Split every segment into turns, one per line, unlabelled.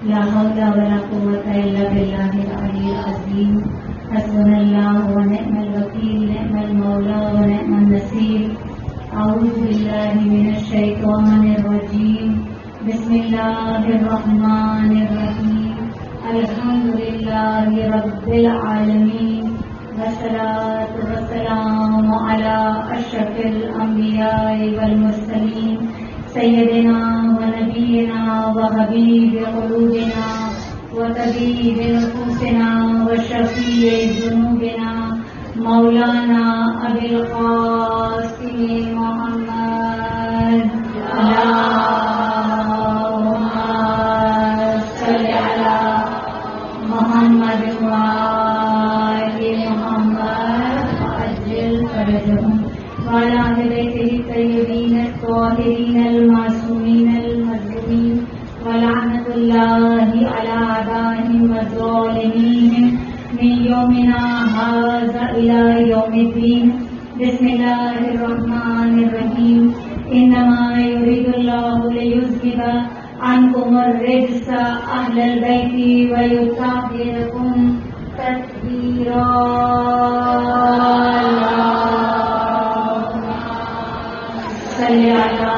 لا حول ولا قوة إلا بالله العلي العظيم حسبنا الله ونعم الوكيل نعم المولى ونعم النصير أعوذ بالله من الشيطان الرجيم بسم الله الرحمن الرحيم الحمد لله رب العالمين والصلاة والسلام على أشرف الأنبياء والمرسلين سيدنا ونبينا وحبيب قلوبنا وطبيب نفوسنا وشفيع ذنوبنا مولانا أبي القاسم محمد اللهم صل على محمد وآل محمد وعجل فرجهم وعلى أهل بيته الطيبين الطاهرين المعصومين المظلومين ولعنة الله على أعدائهم والظالمين من يومنا هذا إلى يوم الدين بسم الله الرحمن الرحيم إنما يريد الله ليذهب عنكم الرجس أهل البيت ويطهركم تطهيرا صل على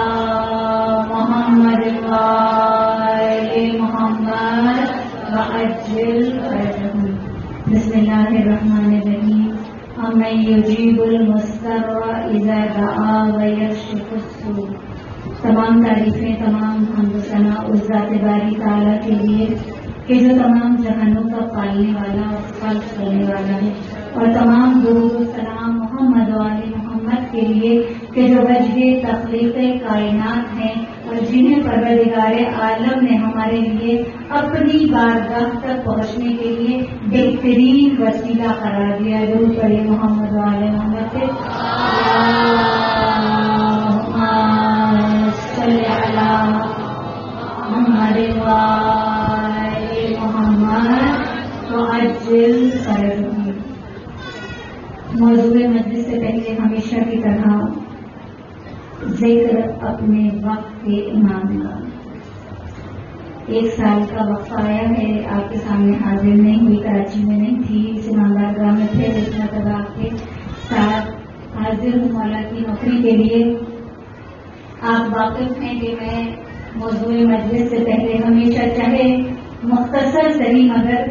محمد وآل محمد وعجل فرجهم بسم اللہ الرحمن الرحیم امن یجیب المضطر اذا دعا ویکشف السوء. تمام تعریفیں تمام حمد و ثنا اس ذات باری تعالیٰ کے لیے کہ جو تمام جہانوں کا پالنے والا اور خلق کرنے والا ہے، اور تمام درود و سلام محمد و آل محمد کے لیے کہ جو وجہ تخلیق کائنات ہیں اور جنہیں پروردگار عالم نے ہمارے لیے اپنی بارگاہ تک پہنچنے کے لیے بہترین وسیلہ قرار دیا. درود پڑھیے محمد و آل محمد سے. صلی علی محمد و آل محمد وعجل فرجهم. موضوع مجلس سے پہلے ہمیشہ کی طرح ذکر اپنے وقت کے امام کا. 1 سال کا وقفہ آیا ہے، آپ کے سامنے حاضر نہیں ہوئی، کراچی میں نہیں تھی، اس امام بارگاہ میں تھے، لیکن اب آپ کے ساتھ حاضر ہوں مولا کی نوکری کے لیے. آپ واقف ہیں کہ میں موضوع مجلس سے پہلے ہمیشہ چاہے مختصر صحیح مگر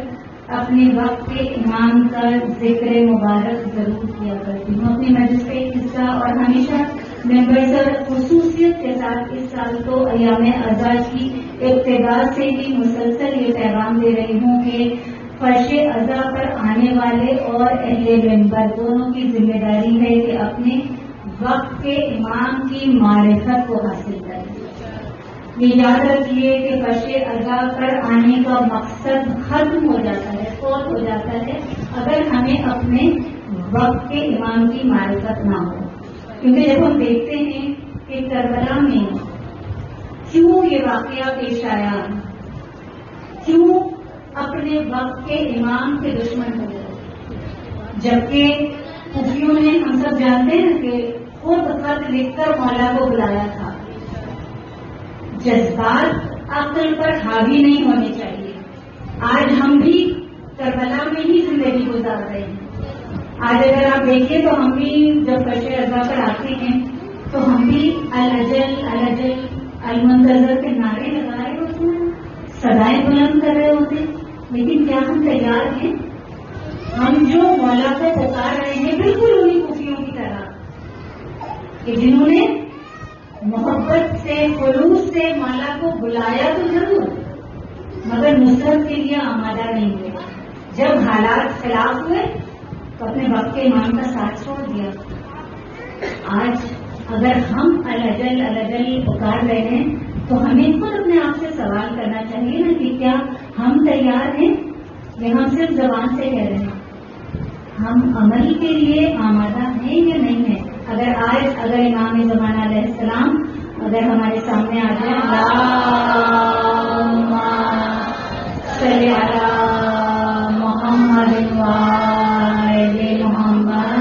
اپنے وقت کے امام کا ذکر مبارک ضرور کیا کرتی ہوں اپنی مجلس کا ایک حصہ، اور ہمیشہ ممبرز اور خصوصیت کے ساتھ اس سال تو ایام اعضاء کی ابتدا سے ہی مسلسل یہ پیغام دے رہی ہوں کہ فرش اعضاء پر آنے والے اور اہل ممبر دونوں کی ذمہ داری ہے کہ اپنے وقت کے امام کی معرفت کو حاصل کریں. یہ یاد رکھیے کہ فرش اعضاء پر آنے کا مقصد ختم ہو جاتا ہے، فوت ہو جاتا ہے اگر ہمیں اپنے وقت کے امام کی معرفت نہ ہو. کیونکہ جب ہم دیکھتے ہیں کہ کربلا میں کیوں یہ واقعہ پیش آیا، کیوں اپنے وقت کے امام کے دشمن ہو گئے، جبکہ خوفیوں نے ہم سب جانتے ہیں کہ خود خط لکھ کر مولا کو بلایا تھا. جذبات عقل پر حاوی نہیں ہونے چاہیے. آج ہم بھی کربلا میں ہی زندگی گزار رہے ہیں. آج اگر آپ دیکھیں تو ہم بھی جب فرش اعضاء پر آتے ہیں تو ہم بھی الاجل الاجل المنتظر کے نعرے لگا رہے ہوتے ہیں، صدائیں بلند کر رہے ہوتے ہیں، لیکن کیا ہم تیار ہیں؟ ہم جو مولا کو پکار رہے ہیں بالکل انہیں خوفیوں کی طرح کہ جنہوں نے محبت سے خلوص سے مولا کو بلایا تو ضرور مگر نصرت کے لیے آمادہ نہیں ہوئے. جب حالات خلاف ہوئے تو اپنے وقت کے امام کا ساتھ چھوڑ دیا. آج اگر ہم الاجل الاجل پکار رہے ہیں تو ہمیں خود اپنے آپ سے سوال کرنا چاہیے نا کہ کیا ہم تیار ہیں یا ہم صرف زبان سے کہہ رہے ہیں؟ ہم عمل کے لیے آمادہ ہیں یا نہیں ہیں؟ اگر امام زمانہ علیہ السلام اگر ہمارے سامنے آ جائے اللہم صلی علی محمد وآل محمد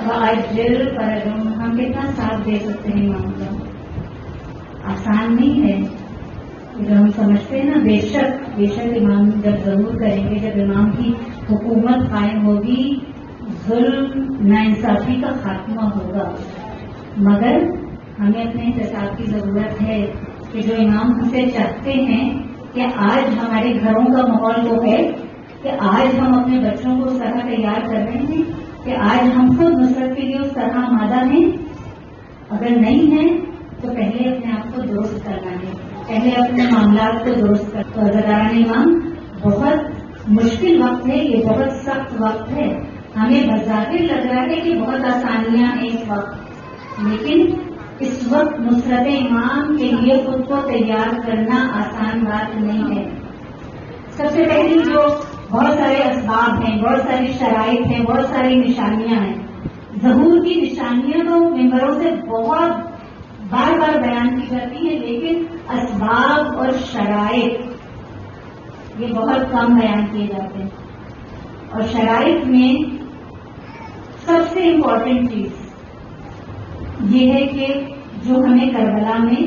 وعجل فرجهم، ہم کتنا ساتھ دے سکتے ہیں امام کا؟ آسان نہیں ہے. جو ہم سمجھتے ہیں نا بے بے شک امام جب ضرور کریں گے، جب امام کی حکومت قائم ہوگی ظلم ناانصافی کا خاتمہ ہوگا، مگر ہمیں اپنے احتساب کی ضرورت ہے کہ جو امام ہم سے چاہتے ہیں کہ آج ہمارے گھروں کا ماحول وہ ہے کہ آج ہم اپنے بچوں کو اس طرح تیار کر رہے ہیں کہ آج ہم خود نصرت کے لیے اس طرح آمادہ ہیں. اگر نہیں ہے تو پہلے اپنے آپ کو درست کرنا ہے، پہلے اپنے معاملات کو درست کرنا. تو حضرات امام بہت مشکل وقت ہے، یہ بہت سخت وقت ہے. ہمیں بظاہر لگ رہا ہے کہ بہت آسانیاں ہیں اس وقت، لیکن اس وقت نصرت امام کے لیے خود کو تیار کرنا آسان بات نہیں ہے. سب سے پہلی جو بہت سارے اسباب ہیں، بہت ساری شرائط ہیں، بہت ساری نشانیاں ہیں. ظہور کی نشانیاں تو ممبروں سے بہت بار بار بیان کی جاتی ہیں، لیکن اسباب اور شرائط یہ بہت کم بیان کیے جاتے ہیں. اور شرائط میں سب سے امپورٹنٹ چیز یہ ہے کہ جو ہمیں کربلا میں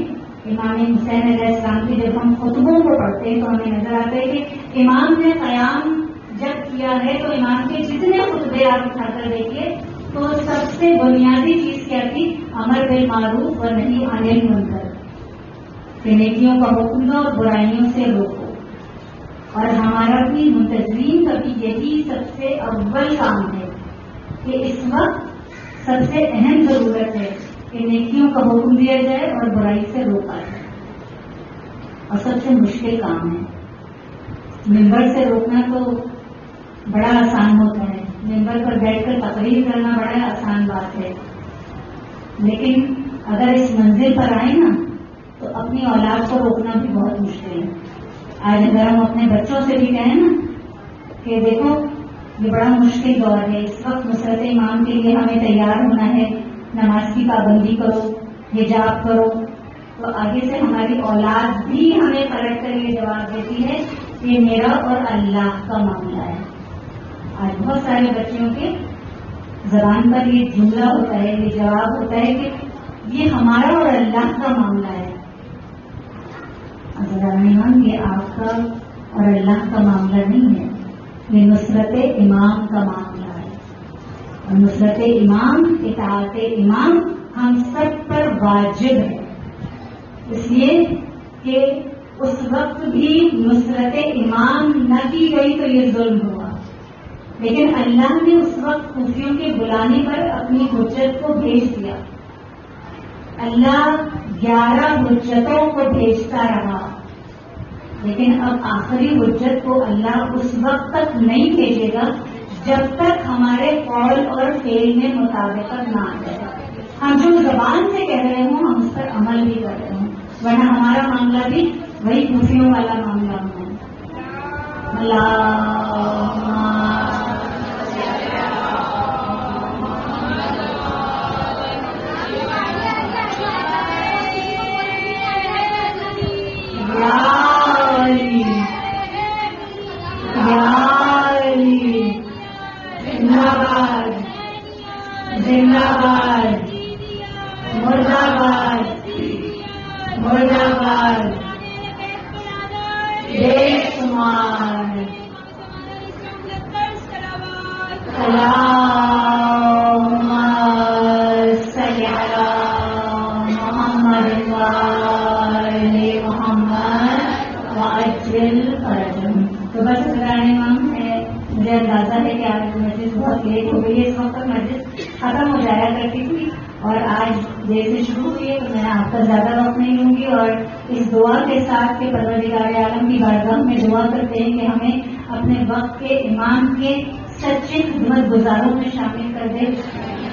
امام حسین علیہ السلام کے جب ہم خطبوں کو پڑھتے ہیں تو ہمیں نظر آتا ہے کہ امام نے قیام جب کیا ہے تو امام کے جتنے خطبے آپ اٹھا کر دیکھیے تو سب سے بنیادی چیز کیا تھی؟ امر بالمعروف و نہی عن المنکر، کہ نیکیوں کا حکم دو اور برائیوں سے روکو. اور ہمارا بھی منتظرین کا بھی یہی سب سے اول کام ہے کہ اس وقت سب سے اہم ضرورت ہے کہ نیکیوں کا حکم دیا جائے اور برائی سے روکا جائے. اور سب سے مشکل کام ہے. ممبر سے روکنا تو بڑا آسان ہوتا ہے، ممبر پر بیٹھ کر تقریر کرنا بڑا آسان بات ہے، لیکن اگر اس منزل پر آئے نا تو اپنی اولاد کو روکنا بھی بہت مشکل ہے. آج اگر ہم اپنے بچوں سے بھی کہیں نا کہ دیکھو یہ بڑا مشکل دور ہے، اس وقت نصرت امام کے لیے ہمیں تیار ہونا ہے، نماز کی پابندی کرو، حجاب کرو، تو آگے سے ہماری اولاد بھی ہمیں پلٹ کر یہ جواب دیتی ہے کہ میرا اور اللہ کا معاملہ ہے. آج بہت سارے بچوں کے زبان پر یہ جملہ ہوتا ہے، یہ جواب ہوتا ہے کہ یہ ہمارا اور اللہ کا معاملہ ہے. امام یہ آپ کا اور اللہ کا معاملہ نہیں ہے، یہ نصرت امام کا معاملہ ہے. اور نصرت امام، اطاعت امام ہم سب پر واجب ہے، اس لیے کہ اس وقت بھی نصرت امام نہ کی گئی تو یہ ظلم ہوا، لیکن اللہ نے اس وقت کوفیوں کے بلانے پر اپنی حجت کو بھیج دیا. اللہ 11 حجتوں کو بھیجتا رہا، لیکن اب آخری حجت کو اللہ اس وقت تک نہیں بھیجے گا جب تک ہمارے قول اور فعل میں مطابقت نہ آ جائے. ہم جو زبان سے کہہ رہے ہوں ہم اس پر عمل بھی کر رہے ہوں، ورنہ ہمارا معاملہ بھی وہی خوفیوں والا معاملہ ہونا ہے. تو بس مجھے اندازہ ہے کہ آج مسجد بہت لیٹ ہو گئی ہے، اس وقت تک مسجد ختم ہو جایا کرتی تھی اور آج دیر سے شروع ہوئی ہے تو میں آپ کا زیادہ وقت نہیں لوں گی. اور اس دعا کے ساتھ کہ پروردگار عالم کی بارگاہ میں دعا کرتے ہیں کہ ہمیں اپنے وقت کے امام کے سچے خدمت گزاروں میں شامل کر دے.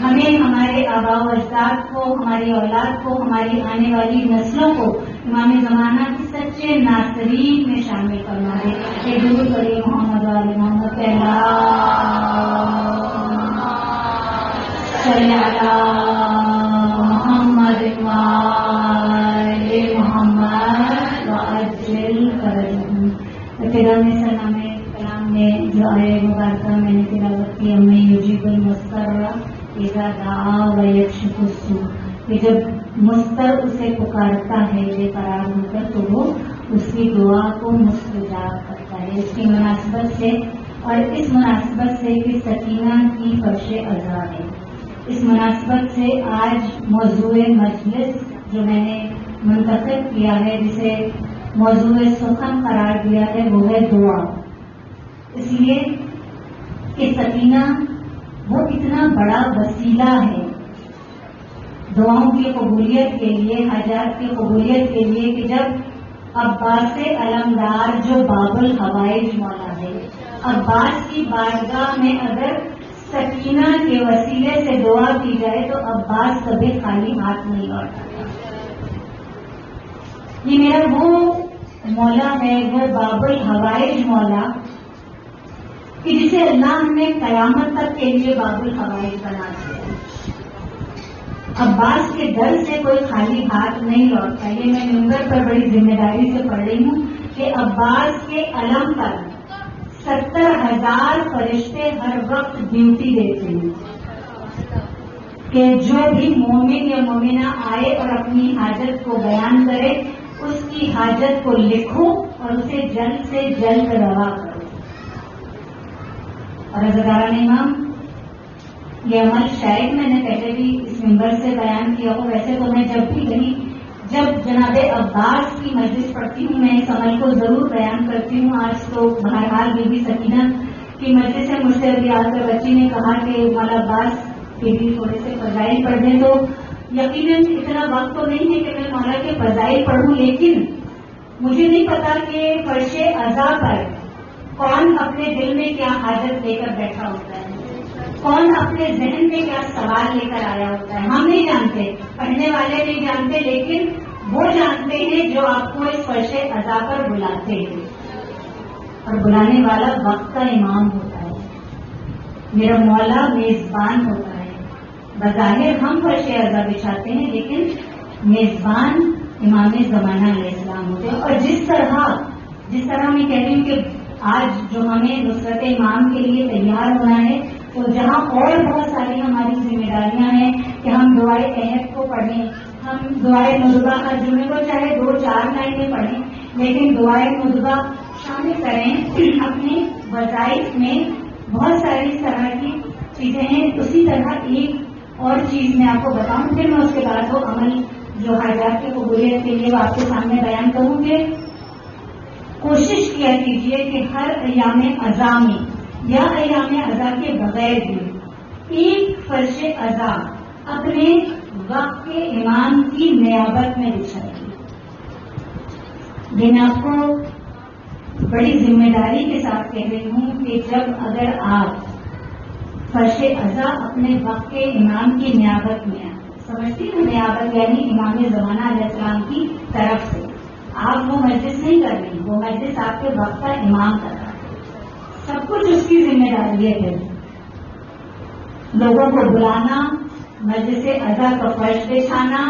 ہمیں ہمارے آباء و اجداد کو، ہماری اولاد کو، ہماری آنے والی نسلوں کو امام زمانہ کی سچے ناصرین میں شامل کرنا ہے. کہ درود پڑھیے محمد علی محمد صلی علی محمد وآل محمد وعجل فرجهم. ابتدا میں سلام کلام میں جو آئے مبارکہ میں نے تلاوت کی، ہمیں یجیب المضطر اذا دعا ویکشف السوء، کہ جب مضطر اسے پکارتا ہے بے قرار ہو کر تو وہ اس کی دعا کو مستجاب کرتا ہے. اس کی مناسبت سے اور اس مناسبت سے کہ سکینہ کی فرش عزا ہے، اس مناسبت سے آج موضوع مجلس جو میں نے منتخب کیا ہے، جسے موضوع سخن قرار دیا ہے، وہ ہے دعا. اس لیے کہ سکینہ وہ اتنا بڑا وسیلہ ہے دعاؤں کی قبولیت کے لیے، حاجات کی قبولیت کے لیے، کہ جب عباس علمدار جو باب الحوائج مولا ہے، عباس کی بارگاہ میں اگر سکینہ کے وسیلے سے دعا کی جائے تو عباس کبھی خالی ہاتھ نہیں لوٹا. یہ میرا وہ مولا ہے، وہ باب الحوائج مولا کہ جسے اللہ نے قیامت تک کے لیے باب الحوائج بنا دیا. عباس کے در سے کوئی خالی ہاتھ نہیں لوٹتا. یہ میں ممبر پر بڑی ذمہ داری سے پڑھ رہی ہوں کہ عباس کے علم پر 70,000 فرشتے ہر وقت ڈیوٹی دیتے ہیں کہ جو بھی مومن یا مومنہ آئے اور اپنی حاجت کو بیان کرے، اس کی حاجت کو لکھو اور اسے جلد سے جلد روا کرو. اور عزیزان امام، یہ عمل شاید میں نے پہلے بھی اس ممبر سے بیان کیا ہو. ویسے تو میں جب بھی کہیں جب جناب عباس کی مجلس پڑھتی ہوں میں اس عمل کو ضرور بیان کرتی ہوں. آج تو بہرحال بی بی سکینہ کی مجلس سے مجھ سے ابھی آ کر بچی نے کہا کہ مولا عباس کے بھی تھوڑے سے فضائل پڑھ دیں، تو یقیناً اتنا وقت تو نہیں ہے کہ میں مولا کے فضائل پڑھوں، لیکن مجھے نہیں پتا کہ فرش عزا پر کون اپنے دل میں کیا حاجت لے کر بیٹھا ہوتا ہے، کون اپنے ذہن میں کیا سوال لے کر آیا ہوتا ہے. ہم نہیں جانتے، پڑھنے والے نہیں جانتے، لیکن وہ جانتے ہیں جو آپ کو اس فرش عزا پر بلاتے ہیں. اور بلانے والا وقت کا امام ہوتا ہے، میرا مولا میزبان ہوتا ہے. بظاہر ہم فرش عزا بچھاتے ہیں، لیکن میزبان امام زمانہ علیہ السلام ہوتے ہیں. اور جس طرح میں کہہ رہی ہوں کہ آج جو ہمیں نصرت امام کے لیے تیار ہونا ہے، تو جہاں اور بہت ساری ہماری ذمہ داریاں ہیں کہ ہم دعائے عہد کو پڑھیں، ہم دعائے ندبہ ہر جمعے کو چاہے 2-4 لائنیں پڑھیں، لیکن دعائے ندبہ شامل کریں اپنے وظائف میں. بہت ساری اس طرح کی چیزیں ہیں. اسی طرح ایک اور چیز میں آپ کو بتاؤں، پھر میں اس کے بعد وہ عمل جو حاجات کی قبولیت کے لیے وہ آپ کے سامنے بیان کروں گے. کوشش کیا کیجیے کہ ہر ایام عزا میں یا ایام عزا کے بغیر بھی ایک فرش عزا اپنے وقت کے امام کی نیابت میں بچھائیے. میں آپ کو بڑی ذمہ داری کے ساتھ کہہ رہی ہوں کہ جب اگر آپ فرش عزا اپنے وقت کے امام کی نیابت میں سمجھتی ہیں، نیابت یعنی امام زمانہ علیہ السلام کی طرف سے آپ وہ مجلس نہیں کر رہی، وہ مجلس آپ کے وقت کا امام کر رہا ہے. سب کچھ اس کی ذمہ داری ہے. لوگوں کو بلانا، مجلس عزا کا فرش بچھانا،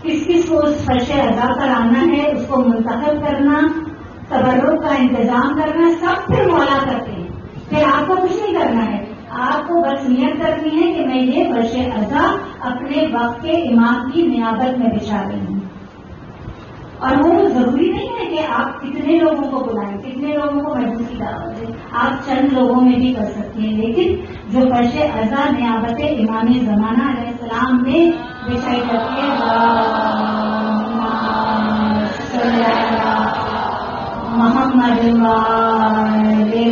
کس کس کو اس فرش عزا پر آنا ہے اس کو منتخب کرنا، تبرک کا انتظام کرنا، سب پھر مولا کرتے ہیں. پھر آپ کو کچھ نہیں کرنا ہے، آپ کو بس نیت کرنی ہے کہ میں یہ فرش عزا اپنے وقت کے امام کی نیابت میں بچھا رہی ہوں. اور وہ ضروری نہیں ہے کہ آپ کتنے لوگوں کو بلائیں، کتنے لوگوں کو مجلس کی دعوت دیں، آپ چند لوگوں میں بھی کر سکتے ہیں. لیکن جو فرش عزا نیابت امام زمانہ علیہ السلام میں بچھائی جاتی ہے، محمد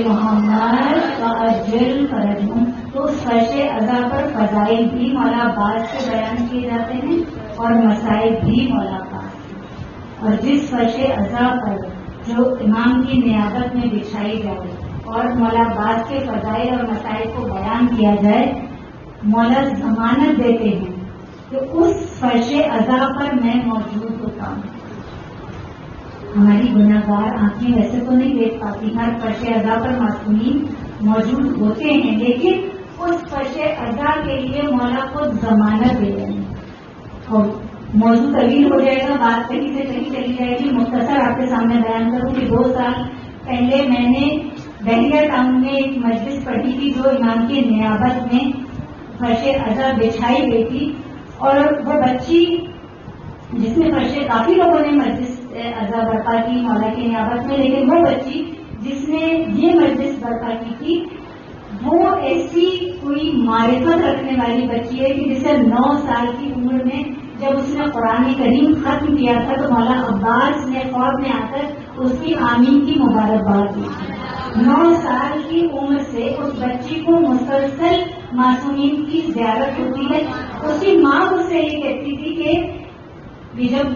محمد اجل فرجوں، تو اس فرش عزا پر فضائل بھی مولا عباس سے بیان کیے جاتے ہیں اور مسائل بھی مولا عباس. اور جس فرش عزا پر جو امام کی نیابت میں بچھائی جائے اور مولا عباس کے فضائل اور مسائل کو بیان کیا جائے، مولا ضمانت دیتے ہیں کہ اس فرش عزا پر میں موجود ہوتا ہوں. ہماری گناہگار آنکھیں ویسے تو نہیں دیکھ پاتی، ہر فرش عزا پر معصومین موجود ہوتے ہیں، لیکن اس فرش عزا کے لیے مولا خود ضمانت دے رہے ہیں. اور موضوع طویل ہو جائے گا، بات کہیں سے کہیں چلی جائے گی. مختصر آپ کے سامنے بیان کروں کہ 2 سال پہلے میں نے بحریہ ٹاؤن میں ایک مجلس پڑھی تھی جو امام کی نیابت میں فرش عزا بچھائی گئی تھی. اور وہ بچی جس میں فرش کافی لوگوں نے مجلس عزا برپا کی مولا کی نیابت میں، لیکن وہ بچی جس نے یہ مجلس برپا کی تھی وہ ایسی کوئی معرفت رکھنے والی بچی ہے کہ جسے 9 سال کی عمر میں جب اس نے قرآن کریم ختم کیا تھا تو مولا عباس نے خواب میں آ کر اس کی آمین کی مبارکباد دی تھی۔ 9 سال کی عمر سے اس بچی کو مسلسل معصومین کی زیارت ہوتی ہے۔ اس کی ماں اس سے یہ کہتی تھی کہ جب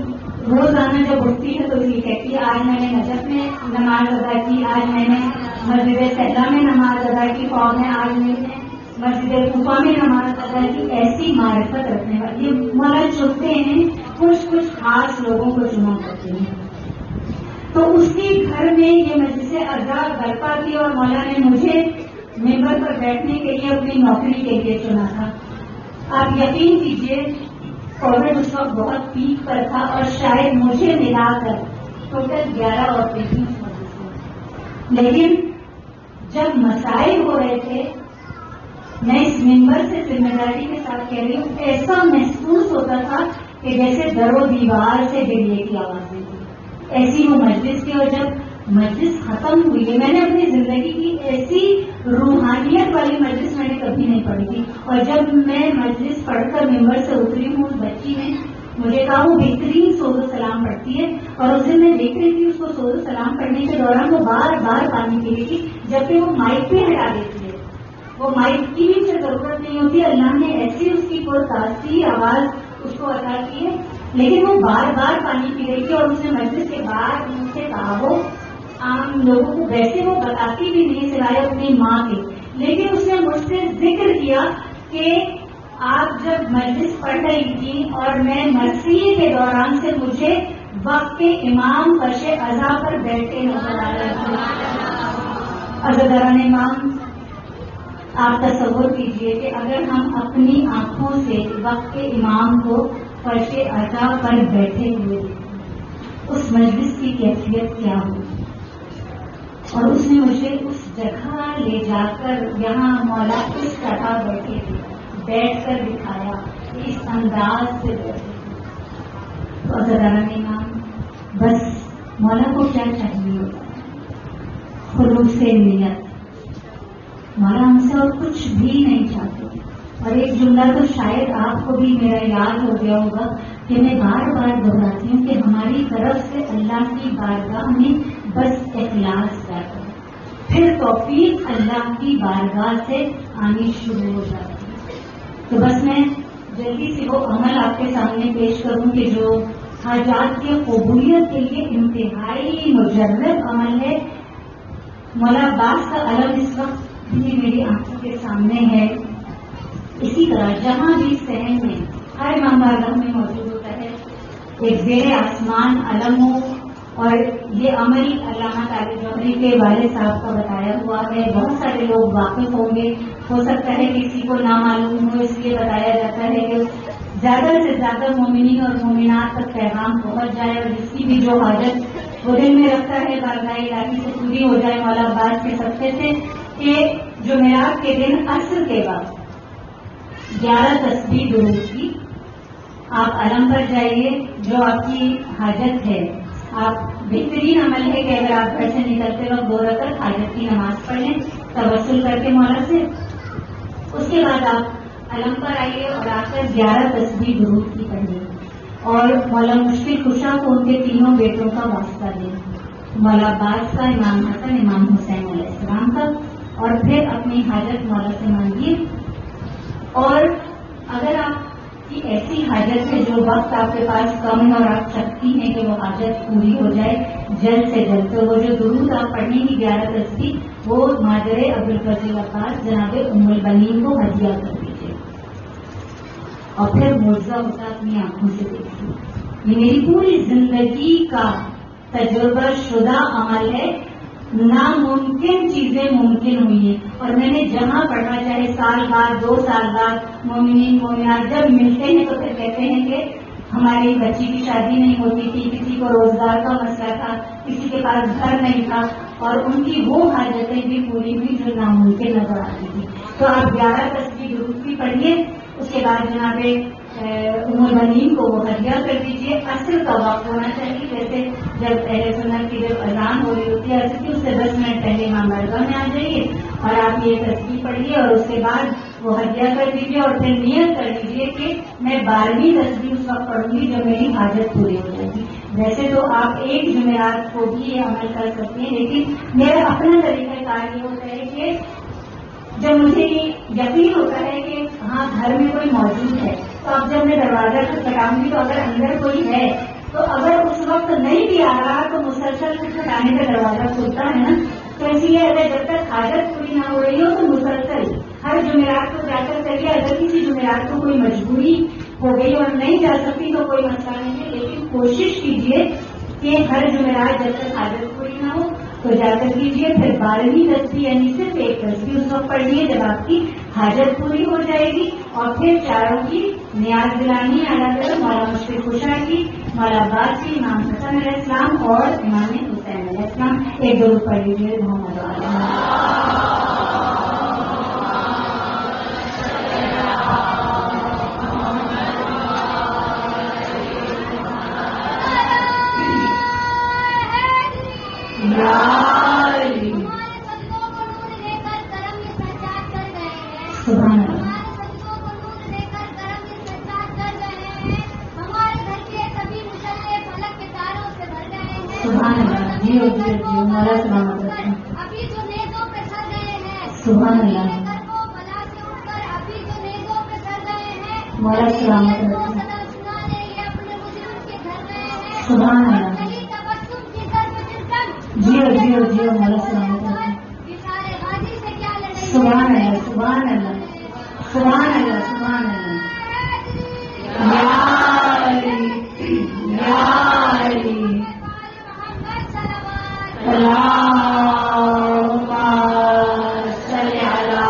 روزانہ جب اٹھتی ہے تو یہ کہتی ہے آج میں نے نجف میں نماز ادا کی، آج میں نے مسجد صحرا میں نماز ادا کی، اور میں آج میں نے مسجد کوفہ میں نماز ادا کی۔ ایسی معرفت رکھنے والی مولا چنتے ہیں، کچھ خاص لوگوں کو چنا کرتے ہیں۔ تو اس کے گھر میں یہ مجلس عزا برپا کی اور مولا نے مجھے ممبر پر بیٹھنے کے لیے اپنی نوکری کے لیے چنا تھا۔ آپ یقین کیجیے کووڈ اس وقت بہت پیک پر تھا اور شاید مجھے ملا کر ٹوٹل 11 عورتیں تھیں اس مجلس میں، لیکن جب مسائل ہو رہے تھے میں اس ممبر سے ذمہ داری کے ساتھ کہہ رہی ہوں، ایسا محسوس ہوتا تھا کہ جیسے در و دیوار سے گریے کی آوازیں تھی، ایسی وہ مجلس تھی۔ اور جب مجلس ختم ہوئی ہے، میں نے اپنی زندگی کی ایسی روحانیت والی مجلس میں نے کبھی نہیں پڑھی تھی، اور جب میں مجلس پڑھ کر ممبر سے اتری ہوں اس بچی نے مجھے کہا وہ بہترین سوز و سلام پڑھتی ہے، اور اس دن میں دیکھ رہی تھی اس کو سوز و سلام پڑھنے کے دوران وہ بار بار پانی پی رہی تھی، جبکہ وہ مائک پہ ہٹا دیتی ہے، وہ مائک کی بھی اسے ضرورت نہیں ہوتی، اللہ نے ایسی اس کی کوئی تاثیر آواز اس کو عطا کی ہے، لیکن وہ بار بار پانی پی رہی تھی۔ اور اس نے مجلس کے بعد مجھ سے کہا، وہ عام لوگوں کو ویسے وہ بتاتی بھی نہیں سوائے اپنی ماں کے، لیکن اس نے مجھ سے ذکر کیا کہ آپ جب مجلس پڑھ رہی تھی اور میں مرثیے کے دوران سے مجھے وقت کے امام فرش عزا پر بیٹھے نظر آ رہے تھے۔ عزاداران امام، آپ تصور کیجئے کہ اگر ہم اپنی آنکھوں سے وقت کے امام کو فرش عزا پر بیٹھے ہوئے اس مجلس کی کیفیت کیا ہوگی۔ اور اس نے مجھے اس جگہ لے جا کر یہاں مولا اس طرح بیٹھے تھے بیٹھ کر دکھایا، اس انداز سے بیٹھے تھے۔ تو عزاداران امام، بس مولا کو کیا چاہیے ہوتا ہے؟ خلوص نیت۔ مولا ہم سے اور کچھ بھی نہیں چاہتے۔ اور ایک جملہ تو شاید آپ کو بھی میرا یاد ہو گیا ہوگا کہ میں بار بار دہراتی ہوں کہ ہماری طرف سے اللہ کی بارگاہ میں بس اخلاص کرتا ہے، پھر توفیق اللہ کی بارگاہ سے آنی شروع ہو جاتی ہے۔ تو بس میں جلدی سے وہ عمل آپ کے سامنے پیش کروں کہ جو حاجات کی قبولیت کے لیے انتہائی مجرب عمل ہے۔ مولا عباس کا علم اس وقت بھی میری آنکھوں کے سامنے ہے۔ اسی طرح جہاں بھی صحن میں ہر امام بارگاہ میں موجود ہوتا ہے ایک زیر آسمان علم ہو، اور یہ عمل علامہ طارق جوہری کے والد صاحب کا بتایا ہوا ہے، بہت سارے لوگ واقف ہوں گے، ہو سکتا ہے کسی کو نہ معلوم ہو، اس لیے بتایا جاتا ہے کہ زیادہ سے زیادہ مومنین اور مومنات تک پیغام پہنچ جائے، اور جس کی بھی جو حاجت وہ دل میں رکھتا ہے بارگاہ الہی سے پوری ہو جائے۔ مولا عباس کے صدقے سے کہ جمعرات کے دن عصر کے بعد 11 تسبیح درود کی، آپ علم پر جائیے، جو آپ کی حاجت ہے، آپ بہترین عمل ہے کہ اگر آپ گھر سے نکلتے وقت 2 رکعت حاجت کی نماز پڑھ لیں توسل کر کے مولا سے، اس کے بعد آپ علم پر آئیے اور آ کر 11 تسبیح درود کی پڑھیے، اور مولا مشکل کشا کو ان کے تینوں بیٹوں کا واسطہ دیں، مولا عباس کا، امام حسن، امام حسین علیہ السلام کا، اور پھر اپنی حاجت مولا سے مانگیے۔ اور اگر آپ کی ایسی حاجت ہے جو وقت آپ کے پاس کم ہے اور آپ چاہتی ہیں کہ وہ حاجت پوری ہو جائے جلد سے جلد، تو وہ جو درود آپ پڑھیں گی 11 تسبیح، وہ مادر عبدالفضل عباس جناب ام البنین کو ہدیہ کر دیجیے، اور پھر معجزہ ہوتا اپنی آنکھوں سے دیکھیے۔ یہ میری پوری زندگی کا تجربہ شدہ عمل ہے، ناممکن چیزیں ممکن ہوئی ہیں، اور میں نے جہاں پڑھا، چاہے سال بعد 2 سال بعد مومنین مومنات جب ملتے ہیں تو پھر کہتے ہیں کہ ہماری بچی کی شادی نہیں ہوتی تھی، کسی کو روزگار کا مسئلہ تھا، کسی کے پاس گھر نہیں تھا، اور ان کی وہ حاجتیں بھی پوری ہوئی جو ناممکن نظر آتی تھی۔ تو آپ 11 تسبیح درود کی پڑھیے، اس کے بعد جناب المربنین کو وہ ہدیہ کر دیجیے. عصر کا وقت ہونا چاہیے، جیسے جب اہل سنت کی جب اذان ہو رہی ہوتی ہے عصر کی، اس سے 10 منٹ پہلے امام بارگاہ میں آ جائیے اور آپ یہ تسبیح پڑھیے اور اس کے بعد وہ ہدیہ کر دیجیے اور پھر نیت کر لیجیے کہ میں 12ویں تسبیح اس وقت پڑھوں گی جب میری حاجت پوری ہو جائے گی. ویسے تو آپ ایک جمعرات کو بھی یہ عمل کر سکتے ہیں، لیکن میرا اپنا طریقہ کار یہ ہوتا ہے کہ جب مجھے یقین ہوتا ہے کہ ہاں گھر میں کوئی موجود ہے تو اب جب میں دروازہ کھٹکھٹاؤں گی تو اگر اندر کوئی ہے تو اگر اس وقت نہیں بھی آ رہا تو مسلسل کھٹکھٹانے کا دروازہ کھلتا ہے نا. تو اس لیے اگر جب تک حاجت پوری نہ ہو رہی ہو تو مسلسل ہر جمعرات کو جا کر کریے. اگر کسی جمعرات کو کوئی مجبوری ہو گئی اور نہیں جا سکتی تو کوئی مسئلہ نہیں ہے، لیکن کوشش کیجیے کہ ہر جمعرات جب تک حاجت پوری نہ ہو تو جا کر کیجیے. پھر 12ویں تسبیح یعنی صرف ایک تسبیح اس وقت پڑھیے جب آپ کی حاجت پوری ہو جائے گی، اور پھر چاروں کی نیاز دلانی اللہ تعالیٰ، مولا مشفق کشا کی، مولا عباس کی، امام حسن علیہ السلام اور امام حسین علیہ السلام. ایک درود پڑھ لیجیے محمد سبحان اللہ. سبحان اللہ. جی جی مولا سلامت رکھیں.
ابھی جو نیزوں پہ سر گئے ہیں
سبحان اللہ.
بلا سے اٹھ کر ابھی جو نیزوں پہ سر گئے ہیں
مولا سلامت رکھیں.
سنانے یہ اپنے مجرم کے گھر گئے ہیں.
سبحان اللہ.
تبسم کی سر پہ چلکن
جیو جیو جیو مولا سلامت رکھیں.
بیچارے غازی سے کیا لڑائی.
سبحان اللہ. سبحان اللہ. سبحان اللہ. سبحان اللہ. یا علی یا علی اللہم صلی علی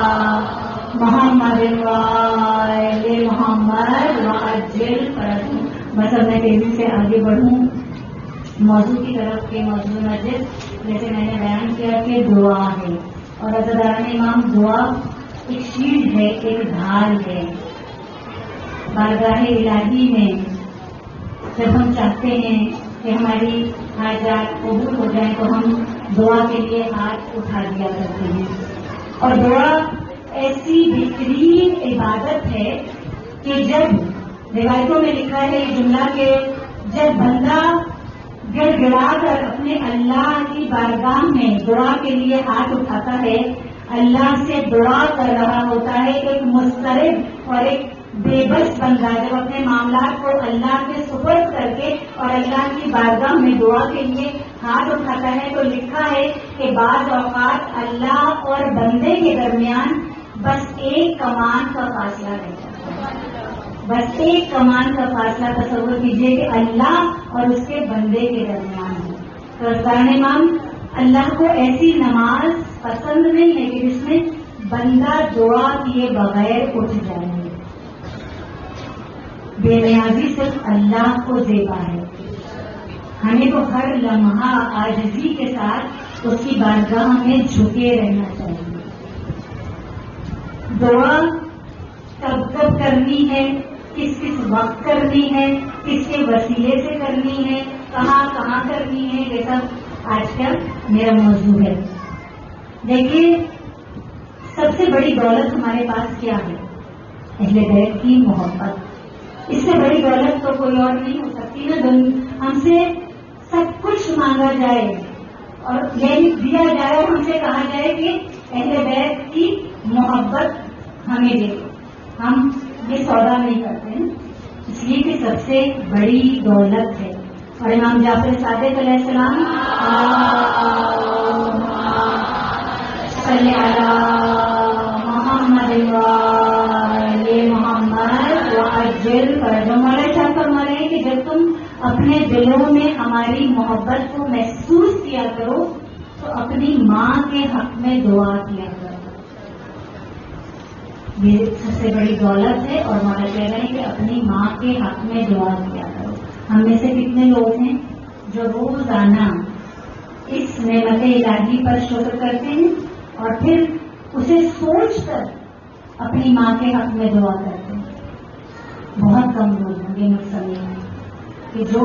محمد وآل محمد وعجل فرجهم. بس اب میں تیزی سے آگے بڑھوں موضوع کی طرف کے موضوع مسجد. جیسے میں نے بیان کیا کہ دعا ہے اور عزاداران امام دعا ایک شیلڈ ہے، ایک ڈھال ہے. بارگاہ الہی میں جب ہم چاہتے ہیں کہ ہماری حاجات قبول ہو جائیں تو ہم دعا کے لیے ہاتھ اٹھا دیا کرتے ہیں. اور دعا ایسی بہترین عبادت ہے کہ جب روایتوں میں لکھا ہے یہ جملہ کہ جب بندہ گڑ گڑا کر اپنے اللہ کی بارگاہ میں دعا کے لیے ہاتھ اٹھاتا ہے، اللہ سے دعا کر رہا ہوتا ہے. ایک مضطرب اور ایک بے بس بندہ جب اپنے معاملات کو اللہ کے سپرد کر کے اور اللہ کی بارگاہ میں دعا کے لیے ہاتھ اٹھاتا ہے تو لکھا ہے کہ بعض اوقات اللہ اور بندے کے درمیان بس ایک کمان کا فاصلہ رہتا ہے. بس ایک کمان کا فاصلہ تصور کیجیے کہ اللہ اور اس کے بندے کے درمیان ہے. تو عزاداران امام اللہ کو ایسی نماز پسند نہیں ہے کہ جس میں بندہ دعا کیے بغیر اٹھ جائے. بے نیازی صرف اللہ کو زیبا ہے. ہمیں تو ہر لمحہ عاجزی کے ساتھ اس کی بارگاہ میں جھکے رہنا چاہیے. دعا کب کب کرنی ہے، کس کس وقت کرنی ہے، کس کے وسیلے سے کرنی ہے، کہاں کہاں کرنی ہے، یہ سب آج کل میرا موضوع ہے. دیکھیے سب سے بڑی دولت ہمارے پاس کیا ہے؟ اہل بیت کی محبت. اس سے بڑی دولت تو کوئی اور نہیں ہو سکتی نا. ہم سے سب کچھ مانگا جائے اور یہ دیا جائے اور ہم سے کہا جائے کہ اہل بیت کی محبت ہمیں دے. ہم یہ سودا نہیں کرتے ہیں، اس لیے کہ سب سے بڑی دولت ہے. اور امام جعفر صادق علیہ السلام صلی علی محمد وآل محمد وعجل فرجهم. مولا شاہ فرما رہے ہیں کہ جب تم اپنے دلوں میں ہماری محبت کو محسوس کیا کرو تو اپنی ماں کے حق میں دعا کیا کرو. یہ سب سے بڑی دولت ہے. اور مولا کہہ رہے ہیں کہ اپنی ماں کے حق میں دعا کیا کرو. ہم میں سے کتنے لوگ ہیں جو روزانہ اس نعمت الہی پر شکر کرتے ہیں اور پھر اسے سوچ کر اپنی ماں کے حق میں دعا کرتے ہیں. بہت کم لوگ ہوں گے مسلمان میں کہ جو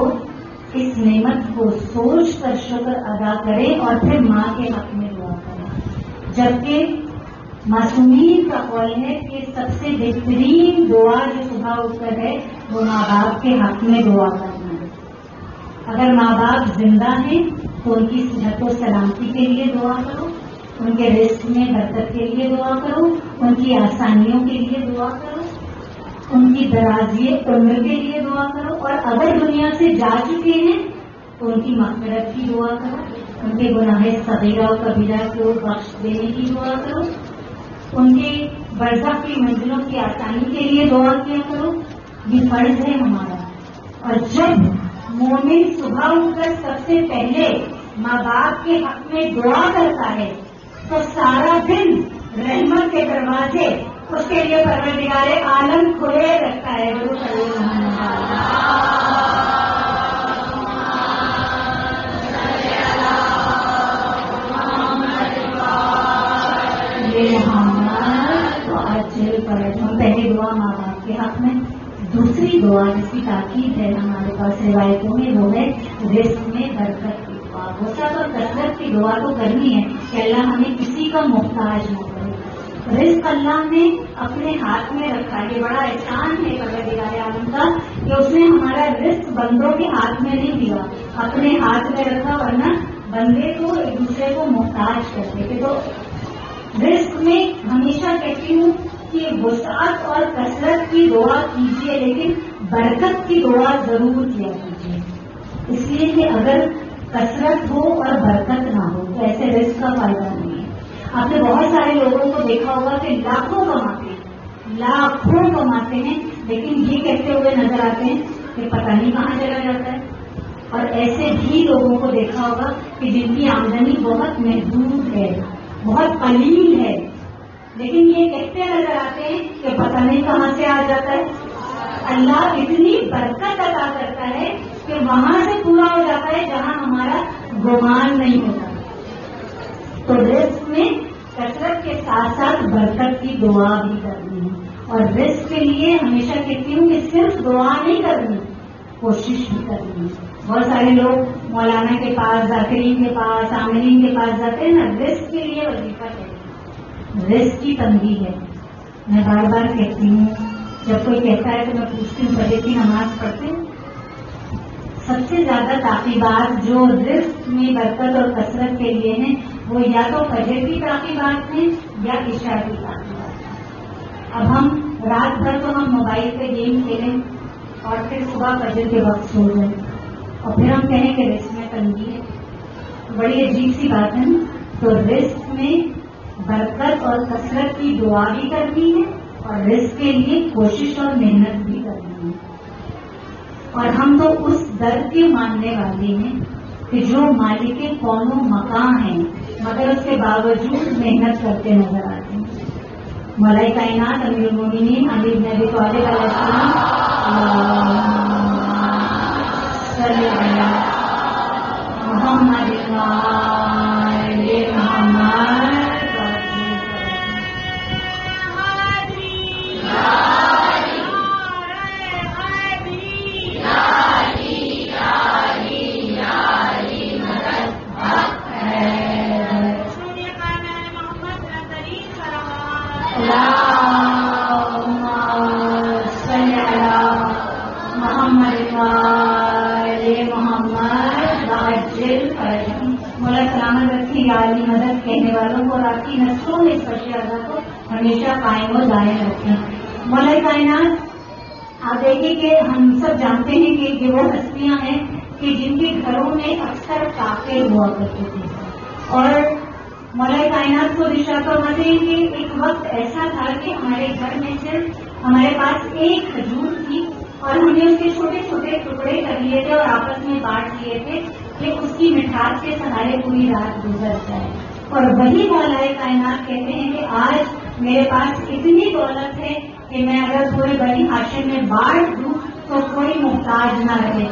اس نعمت کو سوچ کر شکر ادا کرے اور پھر ماں کے حق میں دعا کرے. جبکہ معصومین کا قول ہے کہ سب سے بہترین دعا جو صبح اٹھ کر ہے وہ ماں باپ کے حق میں دعا کرنا ہے. اگر ماں باپ زندہ ہیں تو ان کی صحت و سلامتی کے لیے دعا کرو، ان کے رزق میں برکت کے لیے دعا کرو، ان کی آسانیوں کے لیے دعا کرو، ان کی درازی عمر کے لیے دعا کرو، اور اگر دنیا سے جا چکے ہیں تو ان کی مغفرت کی دعا کرو، ان کے گناہ صغیرہ و کبیرہ کو بخش دینے کی دعا کرو، ان کے برزخ کی منزلوں کی آسانی کے لیے دعا کیا کرو. یہ فرض ہے ہمارا. اور جب مومن صبح اٹھ کر سب سے پہلے ماں باپ کے حق میں دعا کرتا ہے تو سارا دن رحمت کے دروازے اس کے لیے پروردگار عالم کھلے رکھتا ہے. پہلی دعا ماں باپ کے حق میں. دوسری دعا جس کی تاکید ہے ہمارے پاس روایتوں میں وہ ہے رزق میں برکت کی دعا. وسعت اور کثرت کی دعا تو کرنی ہے کہ اللہ ہمیں کسی کا محتاج نہ کرے. رزق اللہ نے اپنے ہاتھ میں رکھا. یہ بڑا احسان ہے پروردگار عالم کا کہ اس نے ہمارا رزق بندوں کے ہاتھ میں نہیں دیا، اپنے ہاتھ میں رکھا، ورنہ بندے کو ایک دوسرے کو محتاج کرتے تھے. تو رزق میں ہمیشہ کہتی ہوں کہ وسعت اور کثرت کی دعا کیجیے، لیکن برکت کی دعا ضرور کیا کیجیے. اس لیے کہ اگر کثرت ہو اور برکت نہ ہو تو ایسے رزق کا فائدہ نہیں ہے. آپ نے بہت سارے لوگوں کو دیکھا ہوگا کہ لاکھوں کماتے ہیں لیکن یہ کہتے ہوئے نظر آتے ہیں کہ پتہ نہیں کہاں چلا جاتا ہے. اور ایسے بھی لوگوں کو دیکھا ہوگا کہ جن کی آمدنی بہت محدود ہے، بہت قلیل ہے، لیکن یہ کہتے نظر آتے ہیں کہ پتہ نہیں کہاں سے آ جاتا ہے. اللہ اتنی برکت عطا کرتا ہے کہ وہاں سے پورا ہو جاتا ہے جہاں ہمارا گمان نہیں ہوتا. تو رزق میں کثرت کے ساتھ ساتھ برکت کی دعا بھی کرنی ہے. اور رزق کے لیے ہمیشہ کہتی ہوں کہ صرف دعا نہیں کرنی، کوشش بھی کرنی ہے. بہت سارے لوگ مولانا کے پاس، ذاکرین کے پاس، عاملین کے پاس جاتے ہیں نا، رزق کے لیے وظیفہ کرتے ہیں. رزق کی تنگی ہے. میں بار بار کہتی ہوں، جب کوئی کہتا ہے تو میں پوچھتی ہوں فجر کی نماز پڑھتے ہیں؟ سب سے زیادہ تعقیبات جو رزق میں برکت اور کثرت کے لیے ہیں وہ یا تو فجر کی تعقیبات ہیں یا عشاء کی تعقیبات ہیں. اب ہم رات بھر تو ہم موبائل پہ گیم کھیلیں اور پھر صبح فجر کے وقت سو جائیں اور پھر ہم کہیں کہ رزق میں تنگی ہے. بڑی عجیب سی بات ہے. تو رزق میں برکت اور کثرت کی دعا بھی کرنی ہے اور رزق کے لیے کوشش اور محنت بھی کرنی ہے. اور ہم تو اس در کے ماننے والے ہیں کہ جو مالک کون و مکان ہیں مگر اس کے باوجود محنت کرتے نظر آتے ہیں. مولا کائنات امیر المومنین علی بن ابی طالب علیہ السلام صلی اللہ محمد مولا سلامت رکھی عالی مدد کہنے والوں کو اور آپ کی نسلوں میں اس فشیادہ کو ہمیشہ قائم و دائم رکھیں. مولا کائنات آپ دیکھیں کہ ہم سب جانتے ہیں کہ یہ وہ ہستیاں ہیں کہ جن کے گھروں میں اکثر کافر ہوا کرتے تھے. اور مولا کائنات کو دشا فرماتے ہیں کہ ایک وقت ایسا تھا کہ ہمارے گھر میں صرف ہمارے پاس ایک کھجور تھی اور ہم نے اس کے چھوٹے چھوٹے ٹکڑے کر لیے تھے اور آپس میں بانٹ لیے تھے کہ اس کی مٹھاس کے سہارے پوری رات گزر جائے. اور وہی مولا کائنات کہتے ہیں کہ آج میرے پاس اتنی دولت ہے کہ میں اگر پورے بنی ہاشم میں بانٹ دوں تو کوئی محتاج نہ رہے.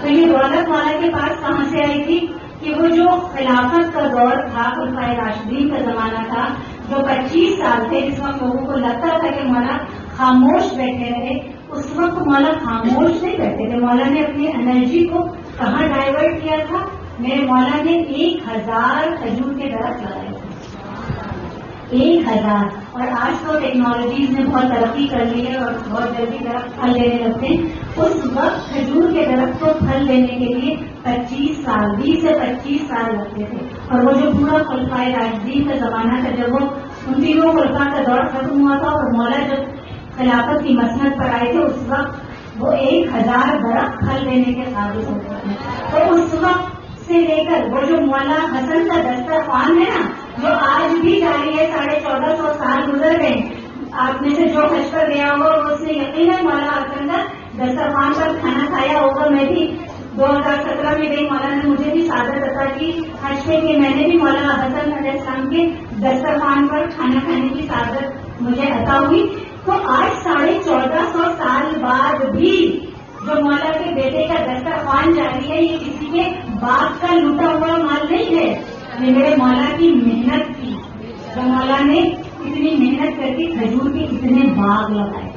تو یہ دولت مولا کے پاس کہاں سے آئی تھی کہ وہ جو خلافت کا دور تھا، خلفائے راشدین کا زمانہ تھا، جو 25 سال تھے جس وقت لوگوں کو لگتا تھا کہ مولا خاموش بیٹھے رہے، اس وقت مولا خاموش نہیں بیٹھے تھے. مولا نے اپنی انرجی کو کہاں ڈائیورٹ کیا تھا؟ میرے مولا نے 1000 کھجور کے درخت لگائے تھے. 1000. اور آج تو ٹیکنالوجیز نے بہت ترقی کر لی ہے اور بہت جلدی درخت پھل دینے لگتے ہیں. اس وقت کھجور کے درخت کو پھل دینے کے لیے 25 سال 20 سے 25 سال لگتے تھے. اور وہ جو پورا خلفائے راشدین کا زمانہ تھا، جب وہ ان تینوں خلفاء کا دور ختم ہوا تھا اور مولا جب خلافت کی مسند پر آئے تھے، اس وقت وہ 1000 درخت پھل دینے کے قابل ہوتے تھے. تو اس وقت سے لے کر وہ جو مولا حسن کا دسترخوان ہے نا، جو آج بھی جاری ہے، 1450 سال گزر گئے. آپ میں سے جو حج پر گیا ہوگا اس نے یقیناً مولا حسن کا دسترخوان پر کھانا کھایا ہوگا. میں بھی 2017 میں گئی، مولا نے مجھے بھی سعادت عطا کی حج پہ کہ میں نے بھی مولانا حسن علیہ السلام کے دسترخوان پر کھانا کھانے کی سعادت مجھے عطا ہوئی. تو آج 1450 سال بعد بھی جو مولا کے بیٹے کا دسترخوان جاری ہے، یہ کسی کے باپ کا لوٹا ہوا مال نہیں ہے، یہ میرے مولا کی محنت تھی. جو مولا نے اتنی محنت کر کے کھجور کے اتنے باغ لگائے.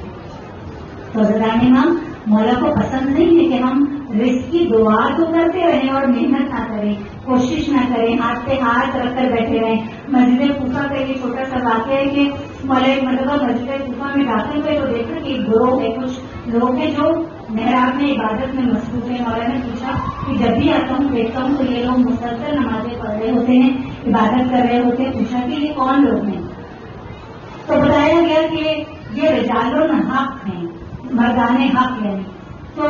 تو حضرات امام، مولا کو پسند نہیں ہے کہ ہم رزق کی دعا تو کرتے رہیں اور محنت نہ کریں، کوشش نہ کریں، ہاتھ پہ ہاتھ رکھ کر بیٹھے رہیں. مسجد کوفہ کا یہ چھوٹا سا واقعہ ہے کہ مولا ایک مرتبہ مسجد کوفہ میں داخل ہوئے تو دیکھا کہ ایک گروہ ہے، کچھ لوگ ہیں جو محراب میں عبادت میں مصروف ہیں. مولا نے پوچھا کہ جب بھی آتا ہوں دیکھتا ہوں تو یہ لوگ مسلسل نمازیں پڑھ رہے ہوتے ہیں، عبادت کر رہے ہوتے ہیں. پوچھا کہ یہ کون لوگ ہیں؟ تو بتایا گیا کہ یہ رجال الحق ہیں، مردان حق. یعنی تو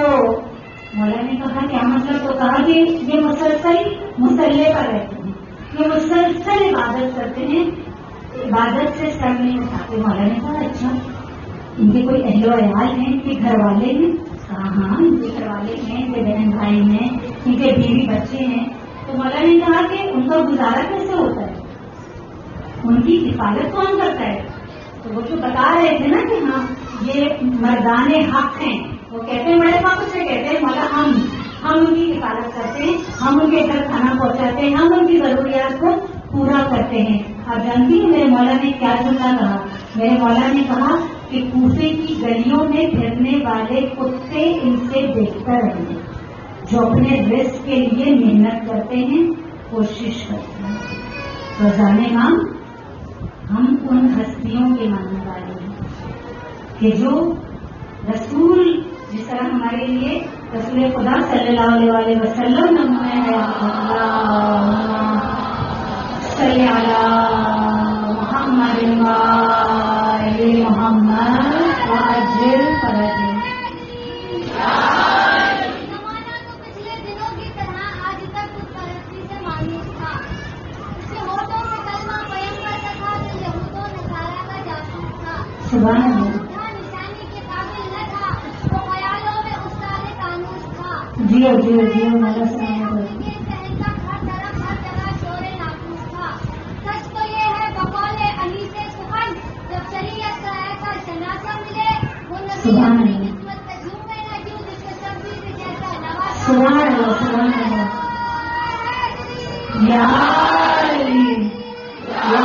مولا نے کہا کیا مطلب؟ تو کہا کہ یہ مسلسل مسلح پر رہتے ہیں، یہ مسلسل عبادت کرتے ہیں، عبادت سے سر نہیں اٹھاتے. مولا نے کہا اچھا، ان کے کوئی اہل و عیال ہیں، ان کے گھر والے ہیں؟ کہا ہاں، ان کے گھر والے ہیں، ان کے بہن بھائی ہیں، ان کے بیوی بچے ہیں. تو مولا نے کہا کہ ان کا گزارا کیسے ہوتا ہے، ان کی حفاظت کون کرتا ہے؟ تو وہ جو بتا رہے تھے نا کہ ہاں یہ مردان حق ہیں، وہ کہتے ہیں بڑے پاپ سے کہتے ہیں مولا ہم ان کی حفاظت کرتے ہیں، ہم ان کے گھر کھانا پہنچاتے ہیں، ہم ان کی ضروریات کو پورا کرتے ہیں. آپ جانتی ہیں میرے مولا نے کیا جملہ کہا؟ میرے مولا نے کہا کہ کوفے کی گلیوں میں پھرنے والے کتے ان سے بہتر ہیں جو اپنے رزق کے لیے محنت کرتے ہیں، کوشش کرتے ہیں. روزانہ امام، ہم ان ہستیوں کے ماننے والے ہیں کہ جو رسول، جس طرح ہمارے لیے رسول خدا صلی اللہ علیہ وسلم نمونہ ہے. صلی علی محمد وآل محمد وعجل فرجہ.
زمانہ تو پچھلے دنوں کی طرح آج تک خود پرستی سے مانوس تھا. اس کے ہونٹوں سے کلمہ قیم کرتا تھا تو یہود و نصارہ کا جاسوس تھا.
سبحان اللہ.
جہاں نشانی کے قابل نہ تھا وہ خیالوں میں استاد قانوس تھا.
جی مولا صاحب. سبحان اللہ. سبحان اللہ. سبحان اللہ. یا علی یا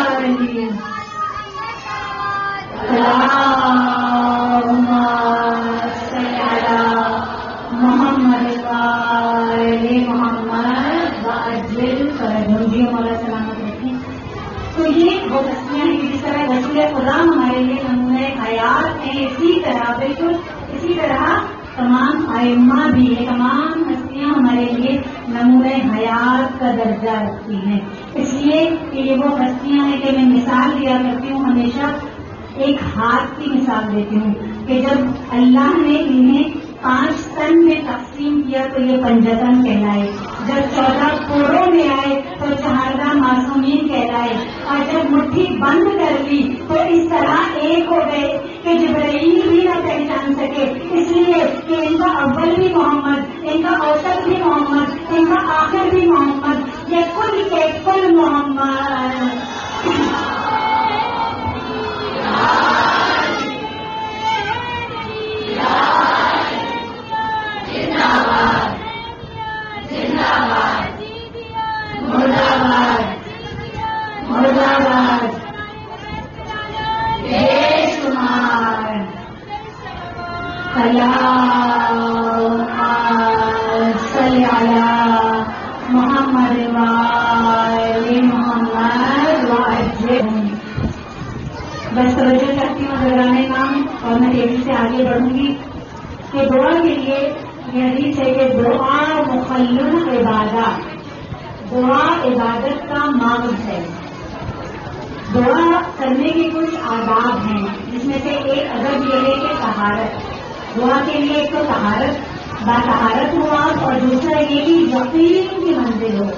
علی اللہم صلی علی محمد وآل محمد وعجل فرجہ. جی مولا سلامت رکھیں. تو یہ وہ ہستیاں ہیں جس طرح رسول خدا ہمارے لیے نمونہ حیات ہیں، اسی طرح بالکل اسی طرح تمام ائمہ بھی، تمام ہستیاں ہمارے لیے نمونہ حیات کا درجہ رکھتی ہیں. اس لیے کہ یہ وہ ہستیاں ہیں کہ میں مثال دیا کرتی ہوں، ہمیشہ ایک ہاتھ کی مثال دیتی ہوں کہ جب اللہ نے انہیں 5 تن میں تقسیم کیا تو یہ 5 تن کہلائے. جب 14 کوڑوں میں آئے تو 4 معصومین کہلائے. اور جب مٹھی بند کر لی تو اس طرح ایک ہو گئے کہ جبرائیل بھی نہ پہچان سکے، اس لیے کہ ان کا اول بھی محمد، ان کا اوسط بھی محمد، ان کا آخر بھی محمد، یہ کل کے کل محمد. تیزی سے آگے بڑھوں گی کہ دعا کے لیے یہ حدیث ہے کہ دعا مخلل عبادت، دعا عبادت کا مغز ہے. دعا کرنے کے کچھ آداب ہیں، جس میں سے ایک ادب یہ ہے کہ طہارت. دعا کے لیے ایک تو طہارت، باطہارت ہوا، اور دوسرا یہ کہ یقین کی منزل ہو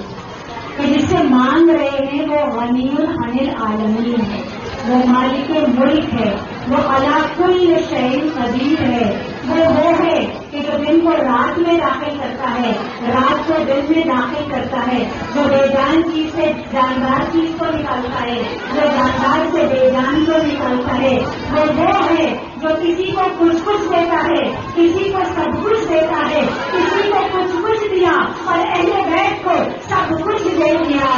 کہ جس سے مانگ رہے ہیں وہ غنی عن العالمین ہے، وہ مالک ملک ہے، وہ علی کل شیء قدیر ہے، وہ ہے کہ جو دن کو رات میں داخل کرتا ہے، رات کو دن میں داخل کرتا ہے، جو بے جان چیز سے جاندار چیز کو نکالتا ہے، جو جاندار سے بے جان کو نکالتا ہے، وہ ہے جو کسی کو کچھ دیتا ہے، کسی کو سب کچھ دیتا ہے، کسی کو کچھ دیا اور اہل بیت کو سب کچھ دے دیا.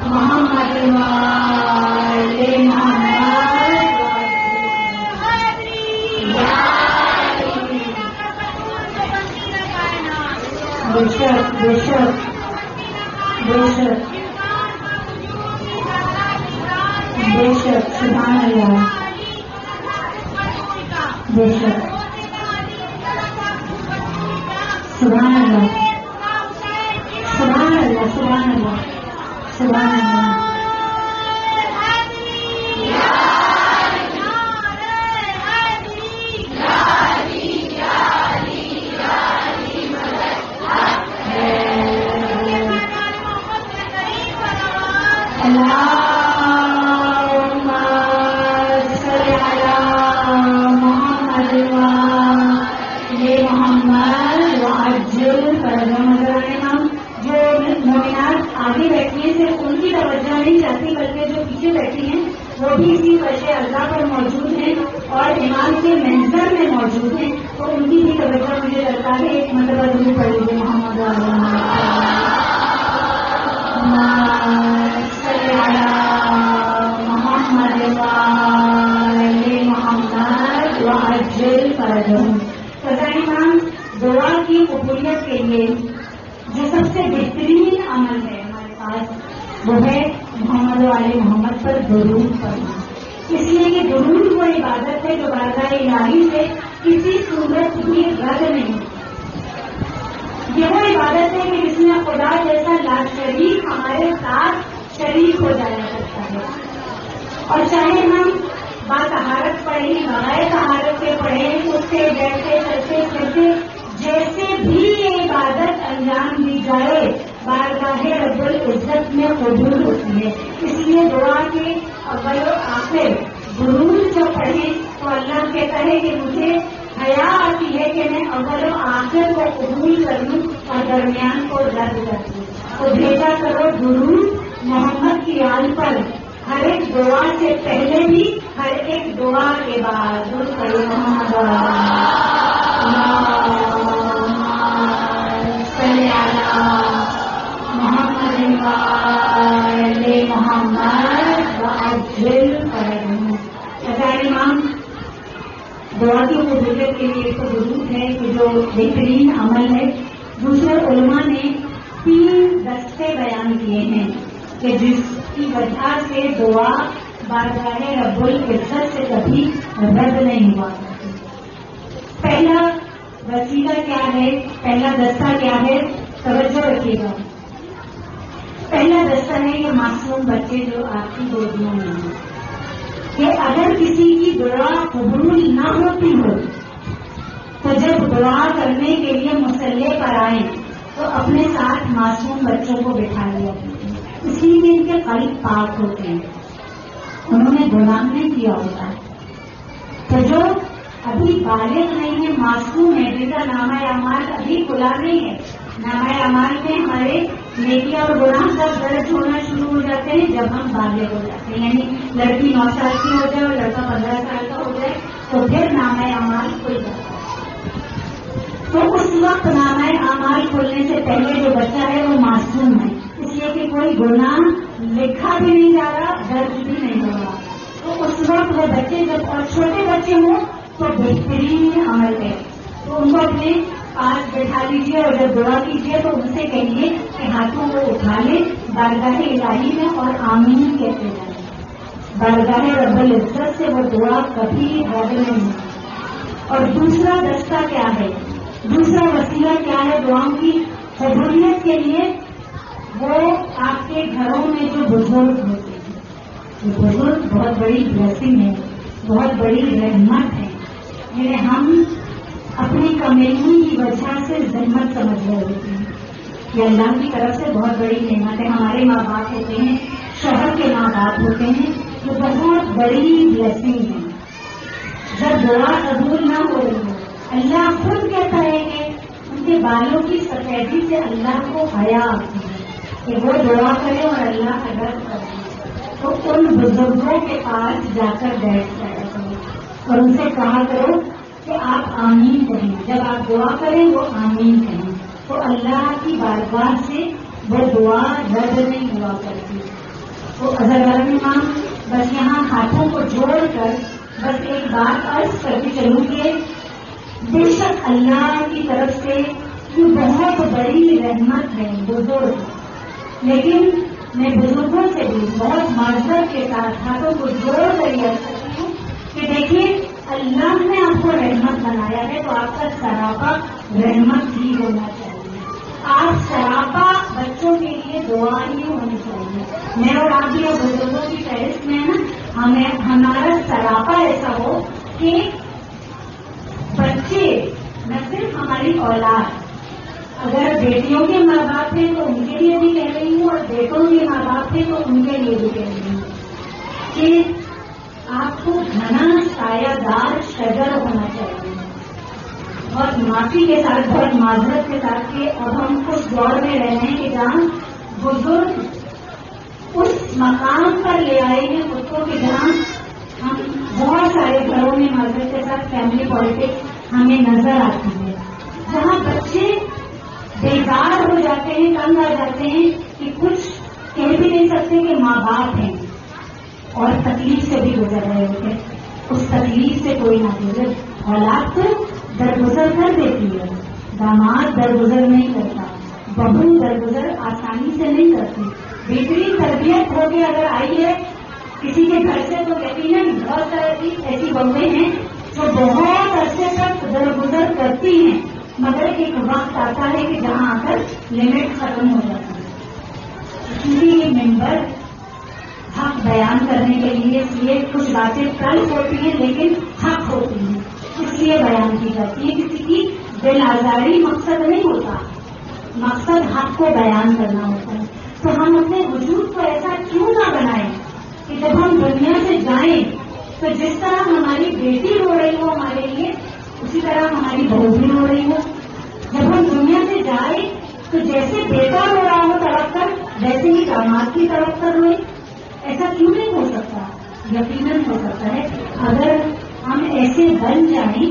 محمد بے شک بے شک بے شک بے شک. سبحان اللہ، بے شک. سبحان اللہ، سبحان اللہ، سبحان اللہ، سبحان اللہ. آگے بیٹھی ہیں صرف ان کی توجہ نہیں چاہتی، بلکہ جو پیچھے بیٹھی ہیں وہ بھی اسی وجہ اللہ پر موجود ہیں اور امام کے محضر میں موجود ہیں، تو ان کی بھی توجہ مجھے لگتا ہے ایک مرتبہ ضرور پڑھ لیجیے. محمد محمد وعجل فرجهم. امام دعا کی قبولیت کے لیے جو سب سے بہترین عمل ہے ہمارے پاس وہ ہے محمد و آل محمد پر درود پڑھنا. اس لیے کہ درود وہ عبادت ہے جو بارگاہ الہی سے کسی صورت بھی رد نہیں. یہ وہ عبادت ہے کہ جس میں خدا جیسا لا شریک ہمارے ساتھ شریک ہو جایا کرتا ہے. اور چاہے ہم باطہارت پڑھیں، بغیر طہارت کے پڑھیں، اٹھتے بیٹھتے چلتے پھرتے جیسے بھی یہ عبادت انجام دی جائے بارگاہ رب العزت میں قبول ہوتی ہے. اس لیے دعا کے اول و آخر درود جو پڑھیں تو اللہ کہتا ہے کہ مجھے حیا آتی ہے کہ میں اول و آخر کو قبول کر لوں اور درمیان کو رد کر دوں. تو بھیجا کرو درود محمد کی آل پر، ہر ایک دعا سے پہلے بھی، ہر ایک دعا کے بعد. امام دعا کی قبولیت کے لیے ایک درود ہے کہ جو بہترین عمل ہے. دوسرے علماء نے 3 دستے بیان کیے ہیں کہ جس کی وجہ سے دعا بارگاہ رب العزت سے کبھی رد نہیں ہوا. پہلا وسیلہ کیا ہے، پہلا دستہ کیا ہے، توجہ رکھیے گا. پہلا دستہ ہے یہ معصوم بچے جو آپ کی گودیوں میں ہیں، کہ اگر کسی کی دعا قبول نہ ہوتی ہو تو جب دعا کرنے کے لیے مصلی پر آئیں تو اپنے ساتھ معصوم بچوں کو بٹھا لیا. اسی میں ان کے قلب پاک ہوتے ہیں، انہوں نے گناہ نہیں کیا ہوتا. تو جو ابھی بالغ نہیں ہے، معصوم ہے، جن کا نامہ اعمال ابھی کھلا نہیں ہے. نامہ اعمال میں ہمارے نیکیاں اور گناہ سب درج ہونا شروع ہو جاتے ہیں جب ہم بالغ ہو جاتے ہیں، یعنی لڑکی 9 سال کی ہو جائے اور لڑکا 15 سال کا ہو جائے تو پھر نامہ اعمال کھل جاتا ہے. تو اس وقت نامہ اعمال کھلنے سے پہلے جو بچہ ہے وہ معصوم ہے، اس لیے کہ کوئی گناہ لکھا بھی نہیں جا رہا، درج بھی نہیں ہو رہا. تو اس وقت وہ بچے جب اور چھوٹے بچے ہوں تو بہترین عمل ہے تو ان کو اپنے پاس بٹھا لیجیے اور جب دعا کیجیے تو ان سے کہیے کہ ہاتھوں کو اٹھا لیں بارگاہ الہی میں اور آمین کہتے جائیں. بارگاہ رب العزت سے وہ دعا کبھی رد نہیں ہوتی. اور دوسرا دستہ کیا ہے، دوسرا وسیلہ کیا ہے دعاؤں کی قبولیت کے لیے؟ وہ آپ کے گھروں میں جو بزرگ ہوتے ہیں، یہ بزرگ بہت بڑی بلیسنگ ہے، بہت بڑی رحمت ہے، جنہیں ہم اپنی کمیونٹی کی وجہ سے زحمت سمجھ رہے ہوتے ہیں. یہ اللہ کی طرف سے بہت بڑی نعمت ہے. ہمارے ماں باپ ہوتے ہیں، شوہر کے ماں باپ ہوتے ہیں، یہ بہت بڑی بلیسنگ ہے. جب دعا قبول نہ ہو رہی ہو، اللہ خود کہتا ہے کہ ان کے بالوں کی سفیدی سے اللہ کو حیا آتی ہے کہ وہ دعا کرے اور اللہ کا رد کرے. تو ان بزرگوں کے پاس جا کر بیٹھ جایا کرو اور ان سے کہا کرو کہ آپ آمین کہیں. جب آپ دعا کریں وہ آمین کہیں تو اللہ کی بارگاہ سے وہ دعا رد نہیں ہوا کرتی. تو اظہر امام بس یہاں ہاتھوں کو جوڑ کر بس ایک بات عرض کر کے چلوں کہ بے شک اللہ کی طرف سے یہ بہت بڑی رحمت ہے بزرگ. لیکن میں بزرگوں سے بھی بہت معذرت کے ساتھ ہاتھوں کو جوڑ کر یہ عرض کرتی ہوں کہ دیکھیے اللہ نے آپ کو رحمت بنایا ہے تو آپ کا سراپا رحمت ہی ہونا چاہیے. آپ سراپا بچوں کے لیے دعا ہی ہونی چاہیے. میں اور آپ بھی بزرگوں کی فہرست میں نا ہمارا سراپا ایسا ہو کہ بچے نہ صرف ہماری اولاد، اگر بیٹیوں کے ماں باپ ہیں تو ان کے لیے بھی کہہ رہی ہوں اور بیٹوں کے ماں باپ ہیں تو ان کے لیے بھی کہہ رہی ہوں کہ آپ کو گھنا سایہ دار شجر ہونا چاہیے. بہت معافی کے ساتھ، بہت معذرت کے ساتھ کہ اب ہم اس دور میں رہے ہیں کہ جہاں بزرگ اس مقام پر لے آئے ہیں خود کو کہ جہاں ہم بہت سارے گھروں میں معذرت کے ساتھ فیملی پالیٹکس ہمیں نظر آتی ہے، جہاں بچے بیکار ہو جاتے ہیں، تنگ آ جاتے ہیں کہ کچھ کہہ بھی نہیں سکتے کہ ماں باپ ہیں اور تکلیف سے بھی گزر رہے ہوتے ہیں. اس تکلیف سے کوئی نہ گزر. اولاد تو درگزر کر دیتی ہے، داماد درگزر نہیں کرتا، بہو درگزر آسانی سے نہیں کرتی. بہترین تربیت ہو کے اگر آئی ہے کسی کے گھر سے تو یقیناً بہت ساری ایسی بہویں ہیں جو بہت عرصے تک درگزر کرتی ہیں، مگر ایک وقت آتا ہے کہ جہاں آ کر لمٹ ختم ہو جاتی ہے. اس لیے یہ ممبر حق بیان کرنے کے لیے اس لیے کچھ باتیں تلخ ہوتی ہیں لیکن حق ہوتی ہیں، اس لیے بیان کی جاتی ہے. کسی کی دل آزاری مقصد نہیں ہوتا، مقصد حق کو بیان کرنا ہوتا ہے. تو ہم اپنے وجود کو ایسا کیوں نہ بنائیں کہ جب ہم دنیا سے جائیں تو جس طرح ہماری بیٹی رو رہی ہو ہمارے لیے اسی طرح ہماری بہو بھی رو رہی ہو. جب ہم دنیا سے جائیں تو جیسے بیٹا رو رہا ہو تڑپ کر ویسے ہی داماد کی طرف کر روئے. ایسا کیوں نہیں ہو سکتا؟ یقیناً ہو سکتا ہے اگر ہم ایسے بن جائیں،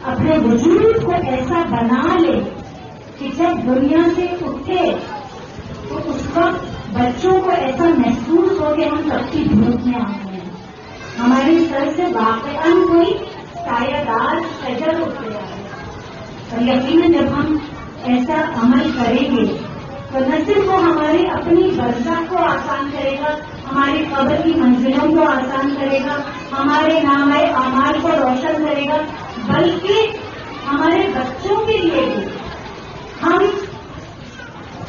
اپنے وجود کو ایسا بنا لیں کہ جب دنیا سے اٹھے تو اس وقت بچوں کو ایسا محسوس ہو کہ ہم سب کی دھوپ میں آ گئے ہیں، ہماری سر سے واقعاً کوئی سایہ دار شجر اٹھ گیا ہے. اور یقیناً جب ہم ایسا عمل کریں گے تو نہ صرف وہ ہماری اپنی برزخ کو آسان کرے گا، ہماری قبر کی منزلوں کو آسان کرے گا، ہمارے نامہ اعمال کو روشن کرے گا، بلکہ ہمارے بچوں کے لیے بھی ہم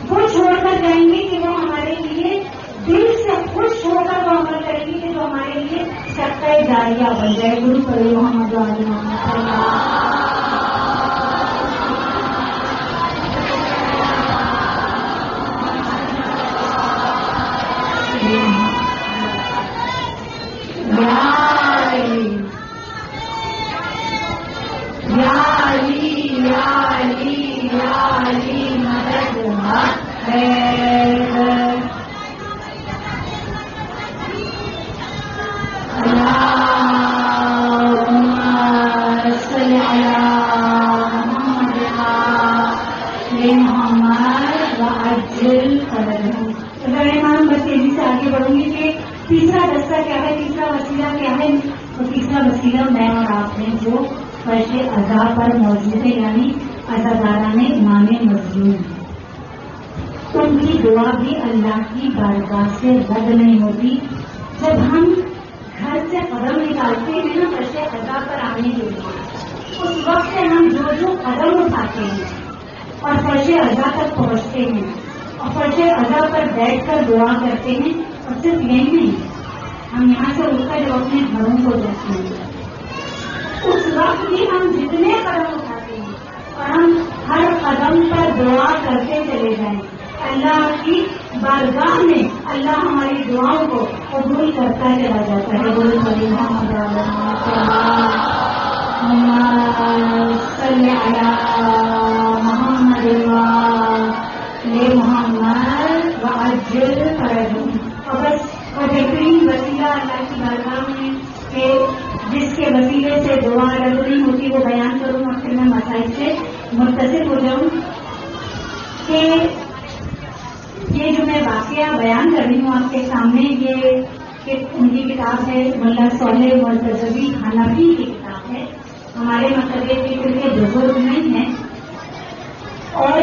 وہ چھوڑ کر جائیں گے کہ وہ ہمارے لیے دل سے خوش ہو کر وہ عمل کریں گے کہ جو ہمارے لیے صدقہ جاریہ بن جائے. گرو کرے محمد علی محمد صلی اللہ. تیسرا دستہ کیا ہے، تیسرا وسیلہ کیا ہے؟ تو تیسرا وسیلہ میں اور آپ نے جو فرش ادا پر موجود ہے، یعنی اداکاران امام مظلوم، ان کی دعا بھی اللہ کی بارگاہ سے رد نہیں ہوتی. جب ہم گھر سے قدم نکالتے ہیں نا فرش قضا پر آنے کے لیے، اس وقت سے ہم جو قدم اٹھاتے ہیں اور فرش قضا تک پہنچتے ہیں اور فرش قضا پر بیٹھ کر دعا کرتے ہیں، اور صرف یہی نہیں، ہم یہاں سے اٹھ کر جب اپنے گھروں کو جاتے ہیں اس وقت بھی ہم جتنے قدم اٹھاتے ہیں اور ہم ہر قدم پر دعا کرتے چلے جائیں، اللہ کی بارگاہ میں اللہ ہماری دعاؤں کو قبول کرتا چلا جاتا ہے. محمد محمد وعجل فرجهم. اور بس وہ بہترین وسیلہ اللہ کی بارگاہ میں کہ جس کے وسیلے سے دعا رد نہیں ہوتی وہ بیان کروں اور پھر میں مسائل سے متصل ہو جاؤں کہ یہ جو میں واقعہ بیان کر رہی ہوں آپ کے سامنے، یہ ان کی کتاب ہے ملا صالح مرتضوی حنفی کی کتاب ہے، ہمارے مذہبی فکر کے بزرگ نہیں ہیں، اور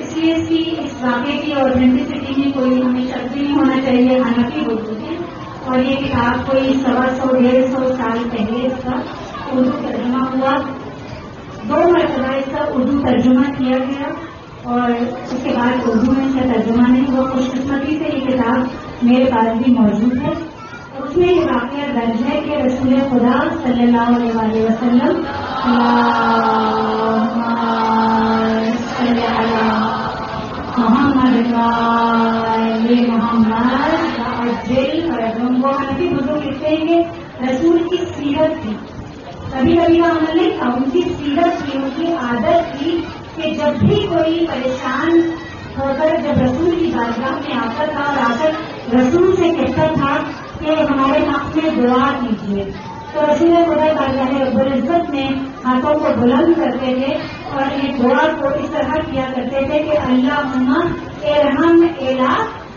اس لیے اس کی اس واقعے کی اوتھینٹسٹی میں کوئی ہمیں شک بھی نہیں ہونا چاہیے. حنفی بزرگ ہیں اور یہ کتاب کوئی 100-150 سال پہلے اس کا اردو ترجمہ ہوا. 2 مرتبہ اس کا اردو ترجمہ کیا گیا اور اس کے بعد اردو میں اس کا ترجمہ نہیں ہوا. خوش قسمتی سے یہ کتاب میرے پاس بھی موجود ہے اور اس میں یہ واقعہ درج ہے کہ رسول خدا صلی اللہ علیہ وسلم محمد وہ حنفی بزرگ لکھتے ہیں کہ رسول کی سیرت تھی، کبھی کبھی کا عمل نہیں تھا، ان کی سیرت تھی، ان کی عادت تھی کہ جب بھی کوئی پریشان ہو کر جب رسول کی بارگاہ میں آتا تھا اور آ کر رسول سے کہتا تھا کہ ہمارے حق میں دعا کیجیے، تو رسول خدا بارگاہ رب العزت میں ہاتھوں کو بلند کرتے تھے اور یہ دعا کو اس طرح کیا کرتے تھے کہ اللہم ارحم الا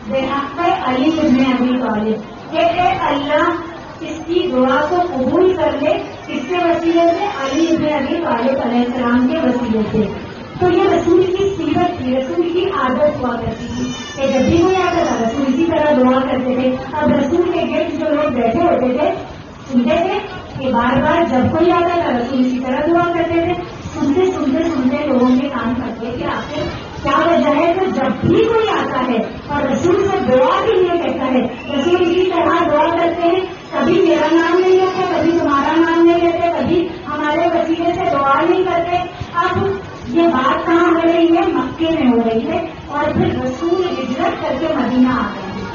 بحق علی بن ابی طالب، کہ اے اللہ اس کی دعا کو قبول کر لے، اس کے وسیلے سے علی بن ابی طالب علیہ السلام کے وسیلے سے. تو یہ رسول کی سیرت تھی، رسول کی عادت ہوا کرتی تھی کہ جب بھی کوئی آتا تھا رسول اسی طرح دعا کرتے تھے. اب رسول کے گرد جو لوگ بیٹھے ہوتے تھے سنتے تھے کہ بار بار جب کوئی آتا تھا رسول اسی طرح دعا کرتے تھے. سنتے لوگوں کے کام کرتے کہ آخر کیا وجہ ہے کہ جب بھی کوئی آتا ہے اور رسول سے دعا کے لیے کہتا ہے رسول اسی طرح دعا کرتے ہیں، کبھی میرا نام نہیں لیتے، کبھی تمہارا نام نہیں لیتے، کبھی ہمارے وسیلے سے دعا نہیں کرتے. اب یہ بات کہاں ہو رہی ہے؟ مکے میں ہو رہی ہے. اور پھر رسول ہجرت کر کے مدینہ آ گئے ہیں.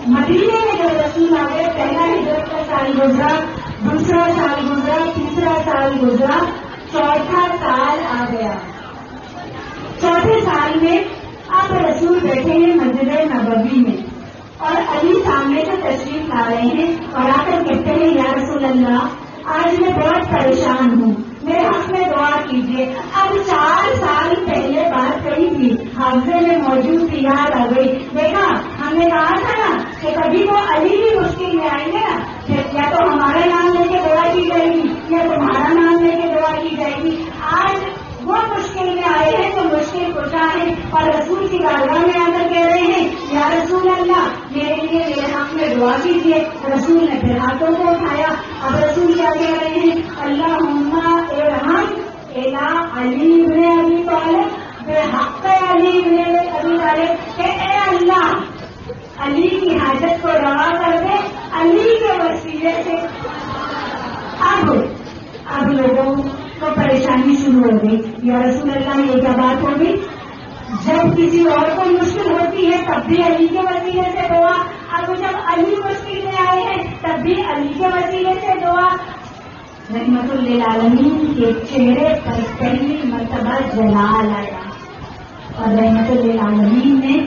مدینے میں جب رسول آ گئے، پہلا ہجرت کا سال گزرا، دوسرا سال گزرا، تیسرا سال گزرا، چوتھا سال آ گیا. چوتھے سال میں اب رسول بیٹھے ہیں مسجد نبوی میں اور علی سامنے سے تشریف لا رہے ہیں اور آ کر کہتے ہیں یا رسول اللہ آج میں بہت پریشان ہوں، میرے حق میں دعا کیجیے. اب 4 سال پہلے بات کہی تھی، حافظے میں موجود تھی، یاد آ گئی. دیکھا ہم نے کہا تھا نا کہ کبھی وہ علی بھی مشکل میں آئیں گے نا، یا تو ہمارا نام لے کے دعا کی جائے گی یا تمہارا نام لے کے دعا کی جائے گی. آج وہ مشکل میں آئے ہیں تو مشکل کشا ہے اور رسول کی بارگاہ میں آ کر کہہ رہے ہیں یا رسول اللہ میرے لیے میرے حق میں دعا کیجیے. رسول نے پھر ہاتھوں کو اٹھایا. اب رسول کیا کہہ رہے ہیں؟ اللہم ارحم الا علی بن ابی طالب بحق علی بن ابی طالب، کہ اے اللہ علی کی حاجت کو روا کر دے علی کے وسیلے سے. اب لوگوں کو پریشانی شروع ہو گئی. یا رسول اللہ یہ کیا بات ہوگی؟ جب کسی اور کو مشکل ہوتی ہے تب بھی علی کے وسیلے سے دعا، اب جب علی مشکل میں آئے ہیں تب بھی علی کے وسیلے سے دعا. رحمت للعالمین کے چہرے پر پہلی مرتبہ جلال آیا اور رحمت للعالمین نے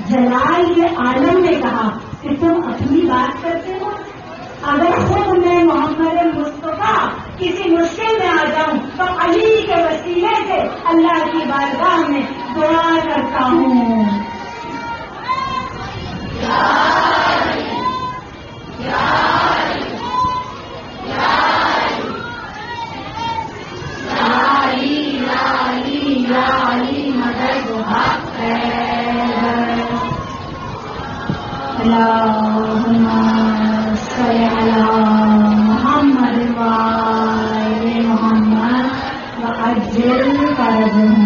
جلال کے عالم میں کہا کہ تم اپنی بات کرتے ہو، اگر خود میں محمد مصطفیٰ کسی مشکل میں آ جاؤں تو علی کے وسیلے سے اللہ کی بارگاہ میں دعا کرتا ہوں. علی مدد حق ہے. اللهم صل على محمد وآل محمد وعجل فرجهم.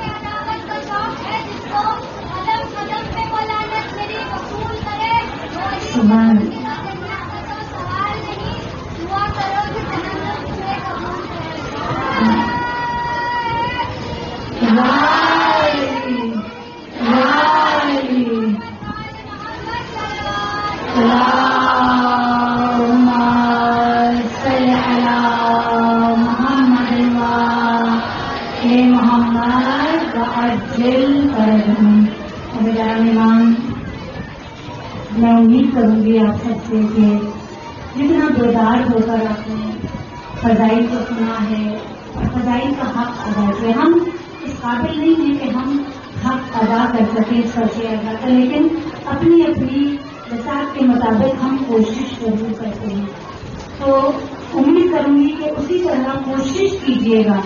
عدالت کا شوق ہے جس کو قدم قدم پہ مولانت میری قبول کرے.
سبحان
سوال نہیں دعا کرو کہ جہنم تمہیں قبول کرے.
اللهم صل على محمد وآل محمد وعجل فرجهم. مہمان، میں امید کروں گی آپ سب سے کہ جتنا بیدار ہو کر آپ نے فضائل کو سنا ہے اور فضائل کا حق ادا کیا. ہم اس قابل نہیں ہیں کہ ہم حق ادا کر سکیں سچے ادا کر، لیکن اپنی اپنی وسعت کے مطابق ہم کوشش ضرور کرتے ہیں. تو امید کروں گی کہ اسی طرح کوشش کیجیے گا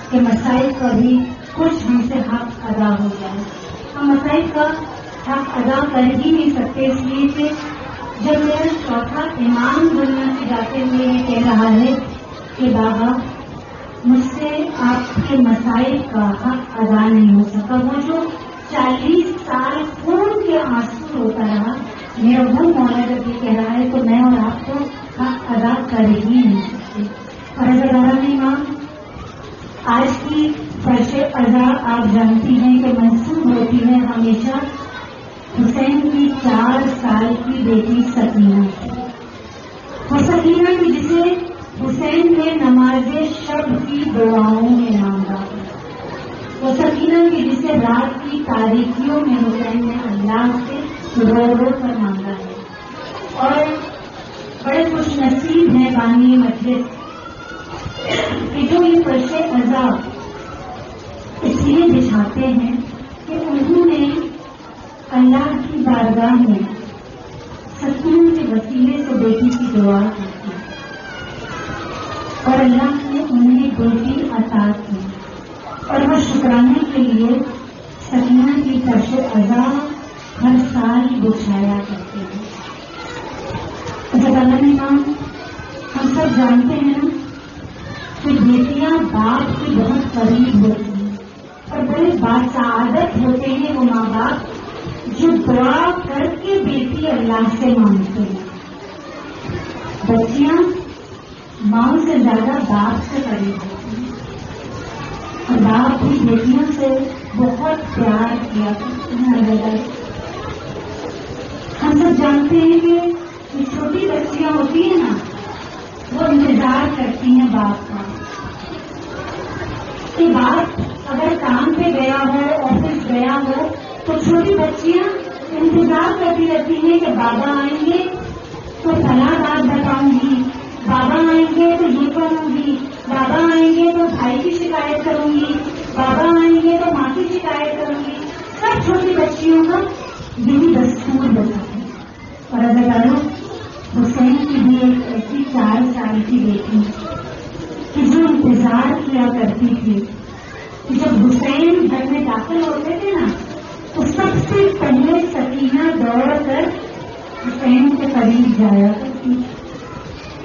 کہ مسائل کا بھی کچھ ہم سے حق ادا ہو جائے. ہم مسائل کا حق ادا کر ہی نہیں سکتے، اس لیے کہ جب میرا چوتھا امام دنیا سے جاتے ہوئے یہ کہہ رہا ہے کہ بابا مجھ سے آپ کے مسائل کا حق ادا نہیں ہو سکا. وہ جو 40 سال خون کے آنسو ہوتا رہا، میرا وہ مولا جب یہ کہہ رہا ہے تو میں اور آپ کو حق ادا کر ہی نہیں سکتے. اور اگر امام آج کی فرش ادا آپ جانتی ہیں کہ منسوب ہوتی ہے ہمیشہ حسین کی 4 سال کی بیٹی سکینہ. وہ سکینہ کی جسے حسین نے نماز شب کی دعاؤں میں مانگا. وہ سکینہ کی جسے رات کی تاریکیوں میں حسین نے اللہ سے رو رو کر مانگا ہے. اور بڑے خوش نصیب ہیں بانی مجلس کہ جو یہ فرش ادا اس لیے بچھاتے ہیں کہ انہوں نے اللہ کی بارگاہ میں سکینہ کے وسیلے سے بیٹی کی دعا کی اور اللہ نے انہیں بیٹی عطا کی. اور وہ شکرانے کے لیے سکینہ کی فرش ادا ہر سال بچھایا کرتے ہیں. ہم سب جانتے ہیں نا کہ بیٹیاں باپ کے بہت قریب ہوتی ہیں اور بڑے باسعادت ہوتے ہیں وہ ماں باپ جو دعا کر کے بیٹی اللہ سے مانگتے ہیں. بچیاں ماں سے زیادہ باپ سے قریب ہوتی ہیں اور باپ بھی بیٹیوں سے بہت پیار کیا کرتے ہیں. ہم سب جانتے ہیں کہ جو چھوٹی بچیاں ہوتی ہیں نا وہ انتظار کرتی ہیں باپ کا کہ باپ اگر کام پہ گیا ہو آفس گیا ہو تو چھوٹی بچیاں انتظار کرتی رہتی ہیں کہ بابا آئیں گے تو فلاں بات بتاؤں گی، بابا آئیں گے تو یہ کروں گی، بابا آئیں گے تو بھائی کی شکایت کروں گی، بابا آئیں گے تو ماں کی شکایت کروں گی. سب چھوٹی بچیوں کا یہی دستور بتا ہے. اور اداروں حسین کی بھی ایک ایسی 4 سال کی بیٹی کہ جو انتظار کیا کرتی تھی کہ جب حسین گھر میں داخل ہوتے تھے نا تو سب سے پہلے سکینہ دوڑ کر حسین کے قریب جایا کرتی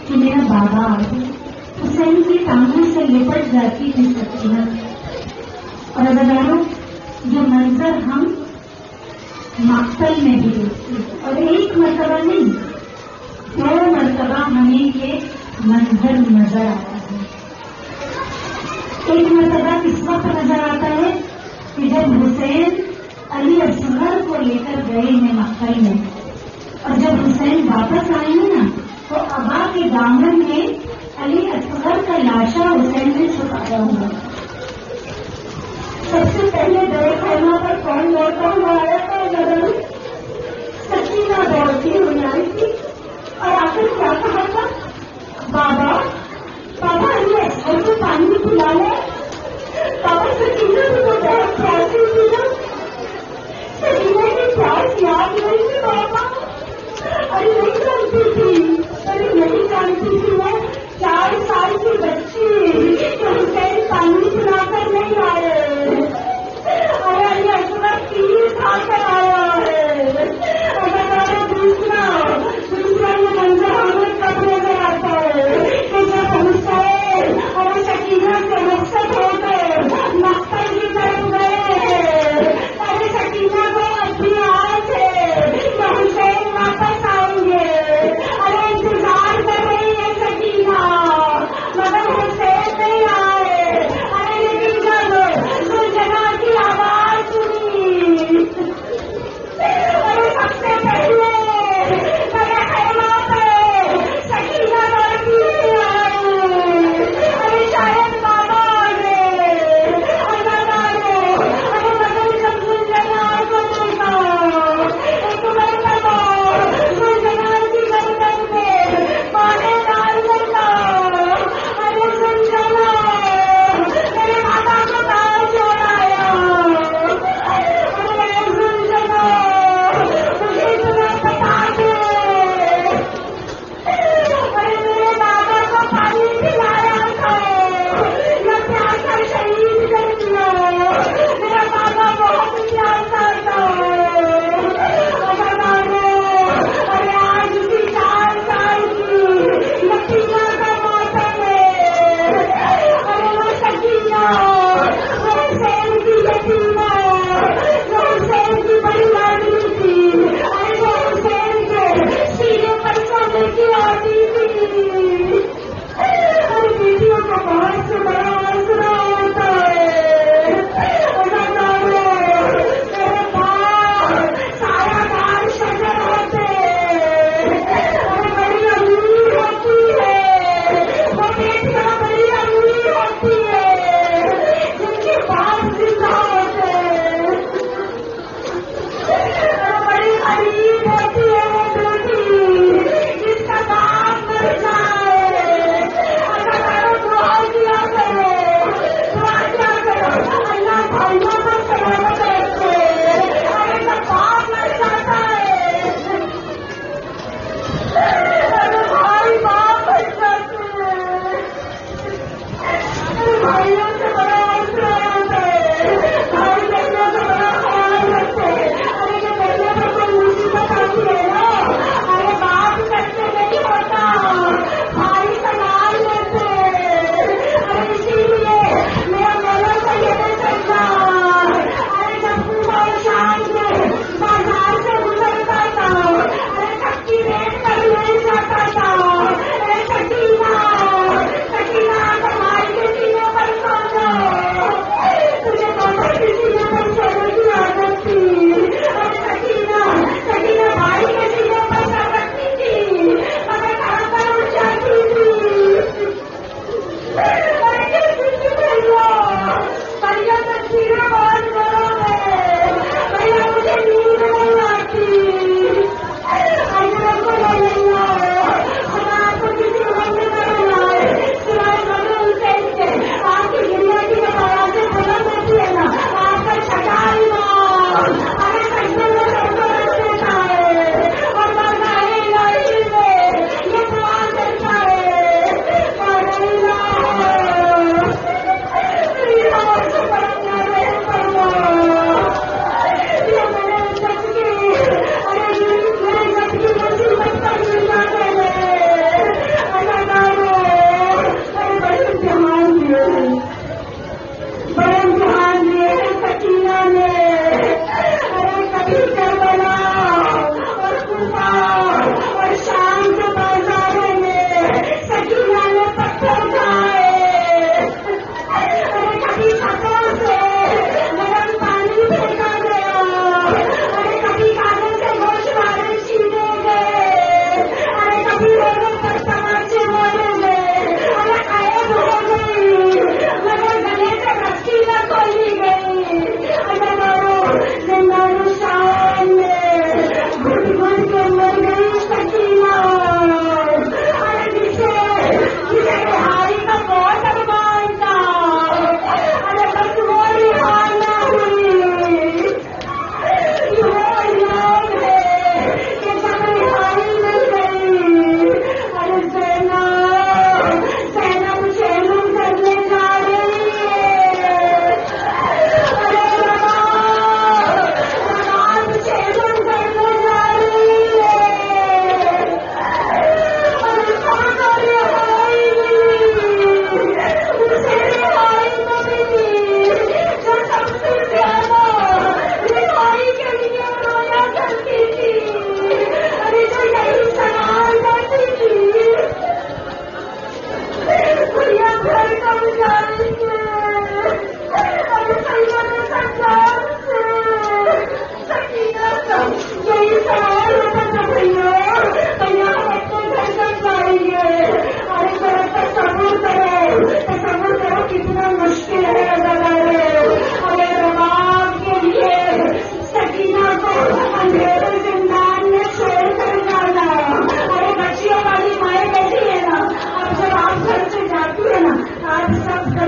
کہ میرا بابا آ گیا. حسین کی ٹانگوں سے لپٹ جاتی تھی سکینہ. اور اداروں جو منظر ہم مقتل میں بھی دیکھتے اور ایک مرتبہ نہیں 2 مرتبہ ہمیں یہ منظر نظر آتا ہے. ایک مرتبہ کس وقت نظر آتا ہے کہ جب حسین علی اصغر کو لے کر گئے ہیں مقتل میں اور جب حسین واپس آئے ہیں نا تو ابا کے دامن میں علی اصغر کا لاشا حسین نے چھپایا ہوا. سب سے پہلے دور خیمہ پر کون دوڑتا ہوا آیا تھا؟ سکینہ دوڑتی ہوئی آئی تھی اور آخر کیا کہا تھا؟ بابا بابا علی اصغر کو پانی پلا لے. بابا سکینہ بھی تو بہت پیاسی تھی نا، سکینہ کی پیاس یاد نہیں تھی بابا. ارے نہیں جانتی تھی، ارے نہیں جانتی تھی میں 4 سال کی بچی کہ حسین پانی پلا کر نہیں آئے. ارے علی اصغر کی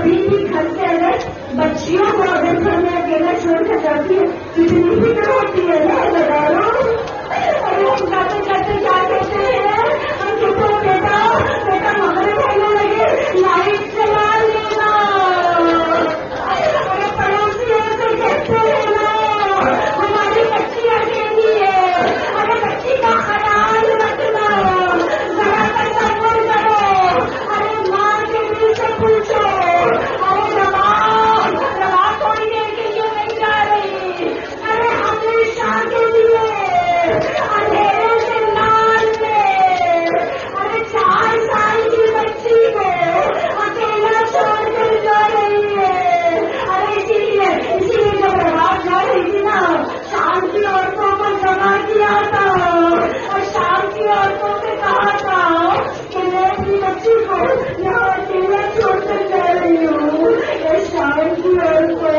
کبھی بھی گھر سے اگر بچیوں کو اگر گھر میں اکیلا چھوڑ کر جاتی ہے کتنی فکر ہوتی ہے نا لگا لو. اور ہم جاتے جاتے کیا کہتے ہیں ہم کہتے ہیں بیٹا مغرب ہونے لگے لائٹ چلا لینا. ارے پڑوسی ایسے کہتے ہیں نا ہماری بچی اکیلی ہے. ارے بچی کا خیال رکھنا ذرا تصور کرو. ارے ماں کے دل سے پوچھو. ارے دبا تھوڑی دیر کے لیے نہیں جا رہی. ارے ہمیشہ کے لیے اندھیرے سے لال میں. ارے 4 سال کی بچی کو اکیلا چھوڑ کر جا رہی ہے. ارے اسی لیے جب رات جا رہی تھی نا شام کی عورتوں کو جمع کیا تھا اور شام کی عورتوں سے کہا تھا کہ میں اپنی بچی کو یہاں اکیلا چھوڑ کر جا رہی ہوں. یہ شام کی عورتوں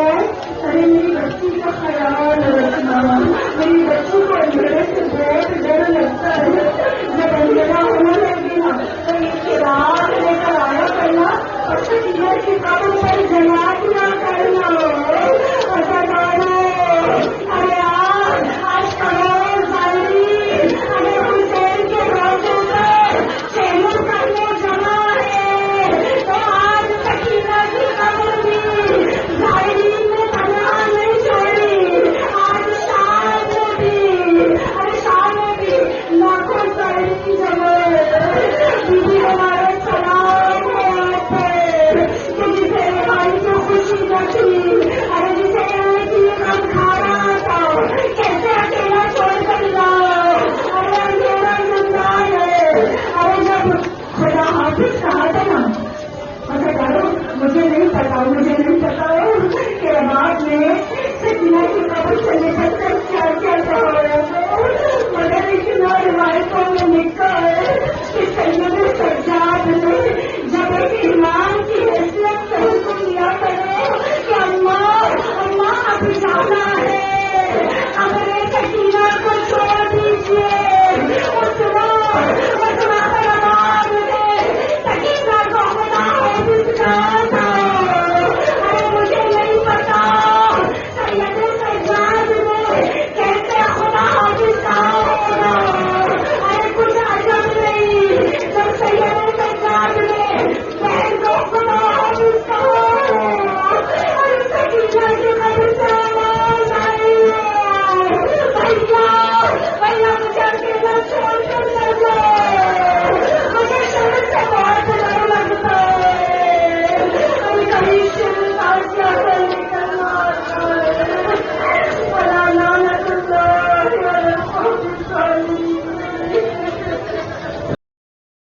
ارے میری بچی کا خیال رکھنا. میری بچی کو اندھیرے سے بہت ڈر لگتا ہے. جب اندھیرا ہونے لگے نا تو ایک چراغ لے کر آیا کرنا اور سکینہ کی قبر پر جلا دیا